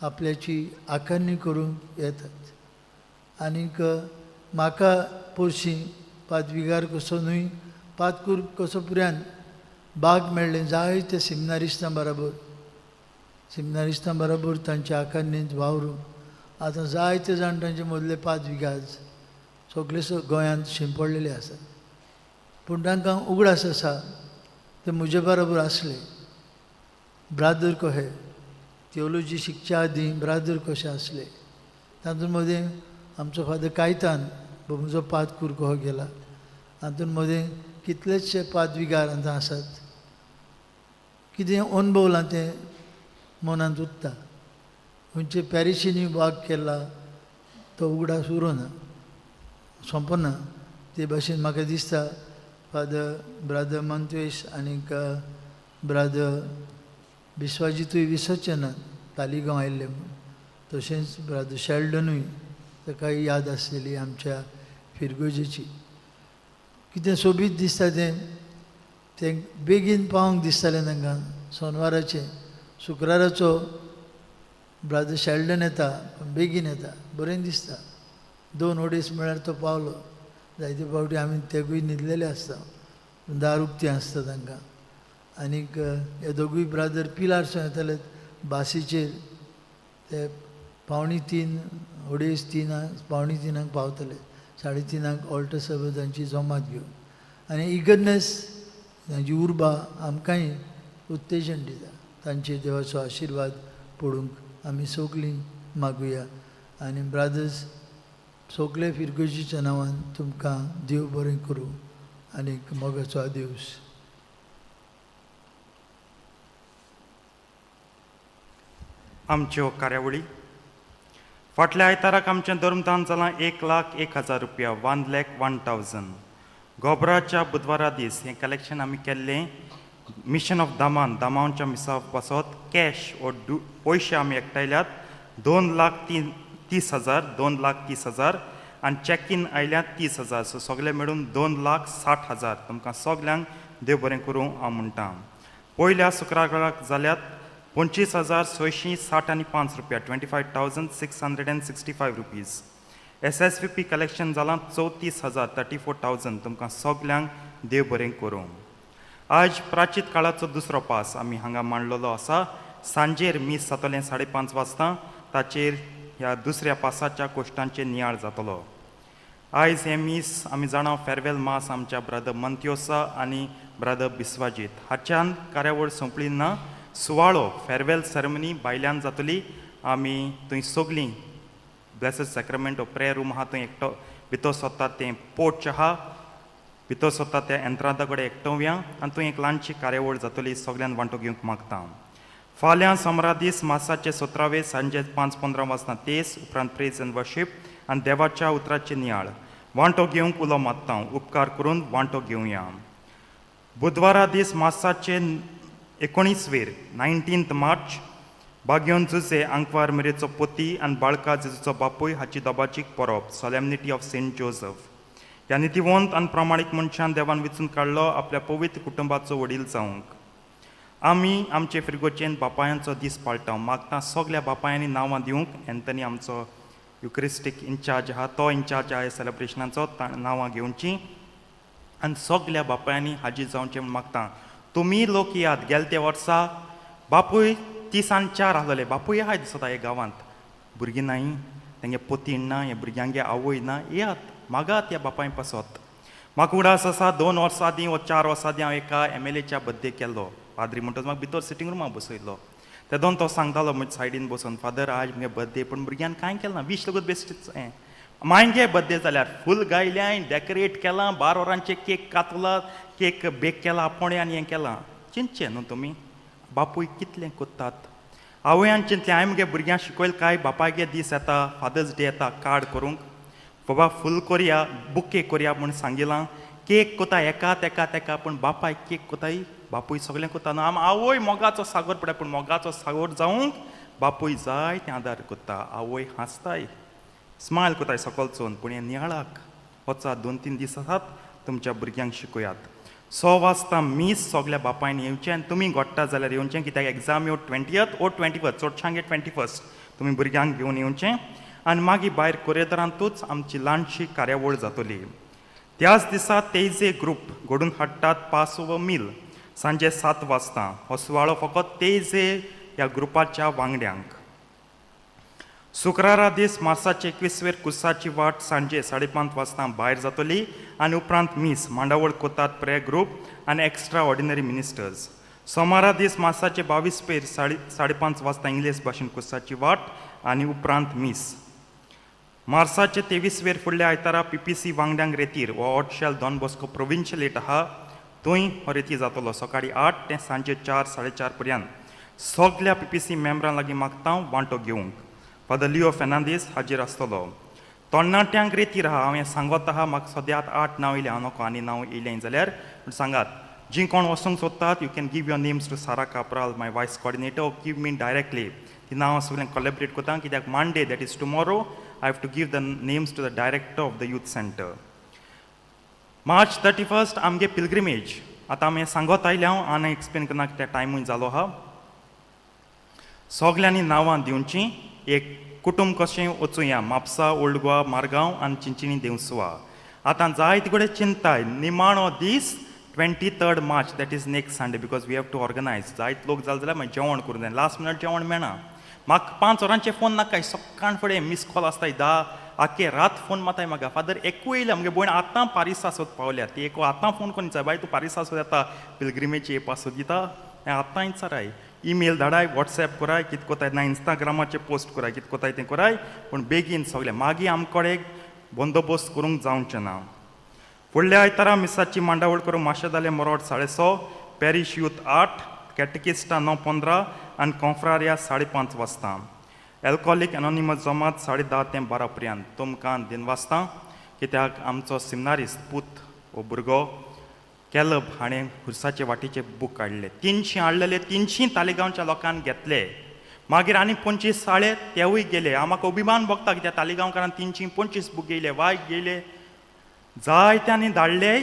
आपल्याची आकारणी करूंक येतात. आनीक म्हाका पोरशी पादविगार कसो न्हय पातकूर कसो पुऱ्यान भाग मेळ्ळें जायते सेमिनारिस्टां बरोबर तांच्या आकारणींत वावरूं. आतां जायते जाण तांचे मदले पादविगार सगळे गोंयांत शिंपडलेले आसात. पूण तांकां उगडास आसा ते म्हजे बरोबर आसले. ब्रादर कहे थियोलॉजी शिकच्या आदीं ब्रादर कशे आसले. तातूंत मदें आमचो फादर कायतान म्हजो पादकूर कहो गेला. तातूंत मदें कितलेशे पादविगार आतां आसात. कितें अनुभवलां तें मनांत उरता. खंयचे पॅरिशींनी भाग केला तो उगडास उरोना, सोंपना. ते भाशेन म्हाका दिसता फादर ब्रादर मंतुयेश आनीक ब्रादर विश्वाजीतूय विसरचे नात तालिगांव आयिल्ले म्हूण. तशेंच ब्रादर शेल्डनूय ताकाय याद आसलेली आमच्या फिरगोजेची. कितें सोबीत दिसता तें बेगीन पावंक दिसतालें तांकां. सोनवाराचें शुक्राराचो ब्रादर शेल्डन येता पण बेगीन येता, बरें दिसता. 2-2.5 म्हळ्यार तो पावलो. जायते फावटी आमी तेगूय न्हिदलेले आसता, दार उक्ती आसता तांकां. आनीक हे दोगूय ब्रादर पिलारसून येताले बासीचेर. ते 2:45, 2:30, 2:45 पावतले. 3:30 ऑल्टर सभा तांची जमात घेवन. आनी इगर्नेस तांची उर्बा आमकांय उत्तेजन दिता. तांचे देवाचो आशिर्वाद पडूंक आमी सगलीं मागुया. आनी ब्रादर्स सगळे फिरगोजीच्या नांवान तुमकां देव बरें करूं आनीक मोगाचो आदेवस. आमच्यो कार्यावळी फाटल्या आयताराक आमचें धर्मदान जालां 1,01,000 रुपया 1,01,000. गोबराच्या बुधवारा दीस हें कलेक्शन आमी केल्लें मिशन ऑफ दामांच्या मिसा पासत कॅश ओ पयशे आमी एकठायल्यात 2,30,000 2,30,000 आनी चॅक इन आयल्यात 30,000. सो सगळे मेळून 2,60,000. तुमकां सगल्यांक देव बरें करूं हांव म्हणटा. पयल्या शुक्राराक जाल्यात 25,660 रुपया 25,665 रुपीज. SSVP कलेक्शन जालां 34,000 34,000. तुमकां सगल्यांक देव बरें करूं. आज प्राचीत काळाचो दुसरो पास आमी हांगा मांडलेलो आसा. सांजेर मीस जातलें 5:30 वाजता. ताचेर ह्या दुसऱ्या पासाच्या कोश्टांचेर नियाळ जातलो. आयज हे मीस आमी जाणा फेरवेल मास आमच्या ब्रदर मंत्योसा आनी ब्रदर बिस्वाजीत हाच्यान कार्यावळ सोंपली ना. सुवाळो फेरवेल सेरेमनी भायल्यान जातली. आमी थंय सगलीं ब्लेसड सॅक्रमेंट ऑफ प्रेयर रूम आहा थंय एकटो भितर सोदतात तें पोर्च आहा भितर सोदतात त्या यंत्रांता कडेन एकटवया आनी थंय एक ल्हानशी कार्यावळ जातली. सगळ्यांक वांटो घेवंक मागता. फाल्यां सोमारा दीस मासाचे 17 सांजे 5:15 वाजता तेस उपरांत प्रेज एंड वर्शीप आनी देवाच्या उतराचे नियाळ. वांटो घेवंक उलो मागता. उपकार करून वांटो घेवया. बुधवारा दीस मासाचे 19 मार्च बागयोन जुजे आंकवार मेरेचो पोती आनी बाळका जेजूचो बापूय हाची दोबाचीक परब सोलेमनिटी ऑफ सेंट जोसेफ. ह्या नितिवंत आनी प्रामाणीक मनशान देवान वेंचून काडलो आपल्या पवित्र कुटुंबाचो वडील जावंक. आमी आमचे फिरगोचेन बापायांचो दीस पाळटा. मागता सगळ्या बापायांनी नांवां दिवंक. एंथनी आमचो युक्रिस्टीक इन्चार्ज आहा तो इन्चार्ज आहा सेलेब्रेशनाचो नांवां घेवची आनी सगळ्या बापायांनी हाजीर जावचें म्हूण मागता. तुमी लोक याद गेले ते वर्सा बापूय 3 आनी 4 आहलोले. बापूय आहाय दिसता हे गांवांत. भुरगीं नाय तेंगे पोतीन ना हे भुरग्यांगे आवय ना. याद मागात ह्या बापाय पासत. म्हाका उडास आसा 2 वर्सां आदीं वा 4 वर्सां आदीं हांव एका MLAच्या बर्थडे केल्लो. पाद्री म्हणटच म्हाका भितर सिटींग रुमांत बसयल्लो. तेदोन तो सांगतालो म्हज्या सायडीन बसून फादर आज म्हगे बर्थडे पूण भुरग्यान कांय केलें ना. 20 लगूच बेश्टीच हें मायंगे बर्थडे जाल्यार फूल गायल्याय डेकोरेट केलां 12 वरांचे केक कातला केक बेक केला आपोणे आनी हें केलां. चिंतचें न्हू तुमी बापूय कितलें कोत्तात. आवयान चिंतलें हांवें म्हगे भुरग्यांक शिकयलें काय बापायगे दीस येता फादर्स डे येता कार्ड करूंक बाबा फूल कोरया बुके कोरया म्हूण सांगिलां. केक कोता एका पूण बापाय केक कोताय बापूय सगळें कोता न्हू. आवय मोगाचो सागोर पडटा पूण मोगाचो सागोर जावंक बापूय जाय तें आदार कोत्ता. आवय हांसताय स्मायल कोताय सकलचोन पूण हें नियाळाक वचात 2-3 दीस आसात तुमच्या भुरग्यांक शिकयात. 6 वाजता मीस सगळ्या बापायन येवचें आनी तुमी घडटा जाल्यार येवचें कित्याक एग्जाम येवन 20th or 21st चडशांगे 21st तुमी भुरग्यांक घेवन येवचें आनी मागीर भायर कोरेदरांतूच आमची ल्हानशी कार्यावळ जातली. त्याच दिसा तेजे ग्रूप घडून हाडटात पास ओवर मील सांजे 7 वाजता. हो सुवाळो फकत तेजे ह्या ग्रुपाच्या वांगड्यांक. शुक्रारा दीस मार्चाचे 21 कुसाची वाट सांजे 5:30 वाजता भायर जातली आनी उपरांत मीस मांडावळ कोतात प्रे ग्रूप आनी एक्स्ट्रा ऑर्डिनरी मिनिस्टर्स. सोमारा दीस मार्चाचे 22 5:30 वाजता इंग्लीश भाशेन कुसाची वाट आनी उपरांत मीस. मार्चाचे 23 फुडल्या आयतारा PPC वांगड्यांक रेतीर हो ऑटशेल डॉन बॉस्को प्रोविन्शियलेट आहा थंय हो रेती जातलो सकाळीं 8 ते सांजे 4-4:30 पर्यंत. सगळ्या PPC मेंबरां लागीं मागता वांटो घेवंक. फादर लिओ फेर्नांदीस हाजीर आसतलो. तरणाट्यांक रेतीर आहा हांव हें सांगत आहा. म्हाका सद्याक 8 नांव येयलें हांव नको आनी नांव येयलें जाल्यार सांगात. जीं कोण वचूंक सोदतात you can give your names to Sara Kapral my vice coordinator give me directly. ती नांवां सगळें कोलॅबरेट कोता कित्याक मांडे that is tomorrow I have to give the names to the director of the youth centre. March 31 आमगे pilgrimage. आतां हांव हें सांगत आयलें हांव आनी एक्सप्लेन करना कित्याक टायमूय जालो आहा. सगल्यांनी नांवां दिवचीं. एक कुटुंब कशें वचुया म्हापसा ओल्ड गोवा मारगांव आनी चिंचिणी देवसुवा. आतां जायते कडेन चिंताय निमाणो दीस 23 March that is next Sunday because we have to organise. जायते लोक जाले जाल्यार मागीर जेवण करूं जाय. लास्ट मिनट जेवण मेळना. म्हाका 5 वरांचे फोन नाकाय सकाळ फुडें मिस कॉल आसताय 10 आख्खे रात फोन माताय म्हाका फादर एकू येयल्या म्हगे भयण आतां पारिसा सोद पावल्या ती एक आतां फोन करून विचार बाय तूं पारिसा सोद येता पिलग्रिमेज येवपा सोद दिता आतां विचाराय ईमेल धाडाय वॉट्सॅप कराय कितें कोताय ना इंस्टाग्रामाचेर पोस्ट कराय कितें कोताय तें कराय पूण बेगीन सगलें मागीर आमकडे बंदोबस्त करूंक जावचें ना. फुडल्या आयतारा मिसाची मांडावळ करूंक मातशें जालें मोरोड 6:30 पॅरीश यूथ 8 कॅटेकिस्टा 9:15 आनी कॉन्फ्रारिया 5:30 वाजता. एल्कोहोलीक एनोनिमस जमात 10:30 ते 12 पर्यंत तुमकां दिनवासता कित्याक आमचो सिमनारिस्ट पूत हो भुरगो कॅलब हाणें हुर्साचे वाटेचे बूक काडले 300 हाडलेले 300 तालिगांवच्या लोकांक घेतले मागीर आनी 25 हाडले तेवूय गेले म्हाका अभिमान भोगता कित्याक तालिगांवकारान 325 बूक घेयले वायक घेयले जायत्यांनी धाडले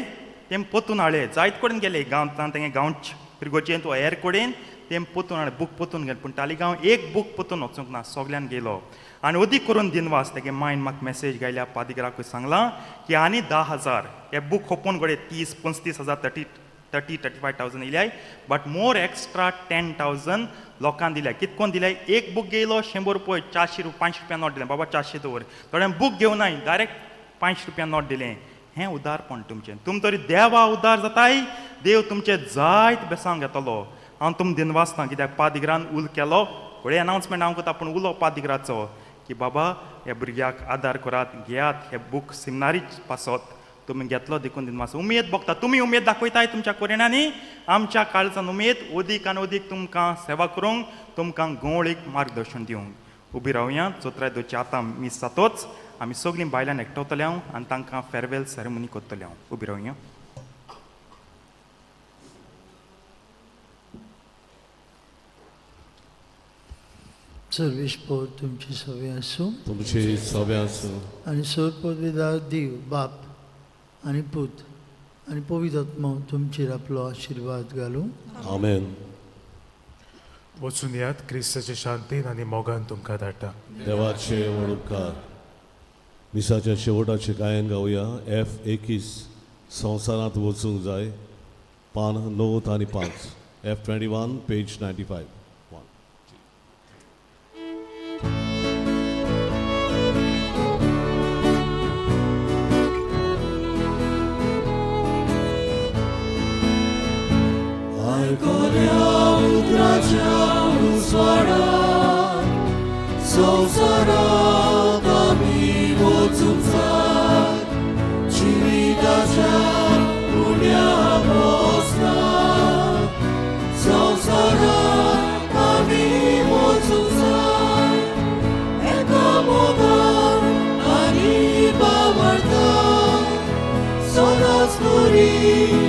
तेम पोतून हाडले जायत कडेन गेले गांवांत तेंगे गांवचे पिरगोचें तो हेर कडेन तेम पोतून हाडले बूक पोतून गेले पूण तालिगांव एक बूक पोतून वचूंक ना सगल्यान गेलो आनी अदीक करून दिनवास तेगे मायन म्हाका मेसेज घायल्या पादिगराकूय सांगलां की आनी 10,000 हे बूक ओपन घडये 30-35,000 35,000 येयल्याय बट मोर एक्स्ट्रा 10,000 लोकांक दिल्या कितकोन दिल्याय एक बूक घेयलो 100 रुपया 400 रुपया 500 रुपया नोट दिलें बाबा 400 दवर थोड्यांक बूक घेवनाय डायरेक्ट 500 रुपया नोट दिलें हें उदारपण तुमचें तुम तरी देवा उदार जाताय देव तुमचे जायत बेसांग घेतलो हांव तुम दिनवासता कित्याक पादिगरान उल केलो फुडें अनावन्समेंट हांव करता पूण उलो पादिगराचो की बाबा ह्या भुरग्याक आदार करात घेयात हे बूक सिमनारीच पासत तुमी घेतलो देखून दिनवास उमेद भोगता तुमी उमेद दाखयताय तुमच्या कोरिणांनी आमच्या काळजान उमेद अदीक आनी अदीक तुमकां सेवा करूंक तुमकां गवळीक मार्गदर्शन दिवंक उबी रावया चोत्राय दोची आतां मीस जातोच आमी सगळीं बायलां एकठावतले हांव आनी तांकां फेरवेल सेरेमनी करतले हांव उबी रावया सर्वेस्पर तुमची सवय आसूं तुमची सवय आसूं आनी सर्वपदवीदार देव बाप आनी पूत आनी पवित्र आत्मा तुमचेर आपलो आशिर्वाद घालूं आमेन वचून यात क्रिस्ताचे शांतीन आनी मोगान तुमकां धाडटा देवाचे उपकार मिसाच्या शेवटाचे गायन गावया F21 संवसारांत वचूंक जाय पान 9 आनी 5 F21 पेज 95 संसारात आमी वचूंक जाय जिविताच्या उण्या मोसनात संसारात आमी वचूंक जाय एका मोगान आनी बावरता सदांच बरी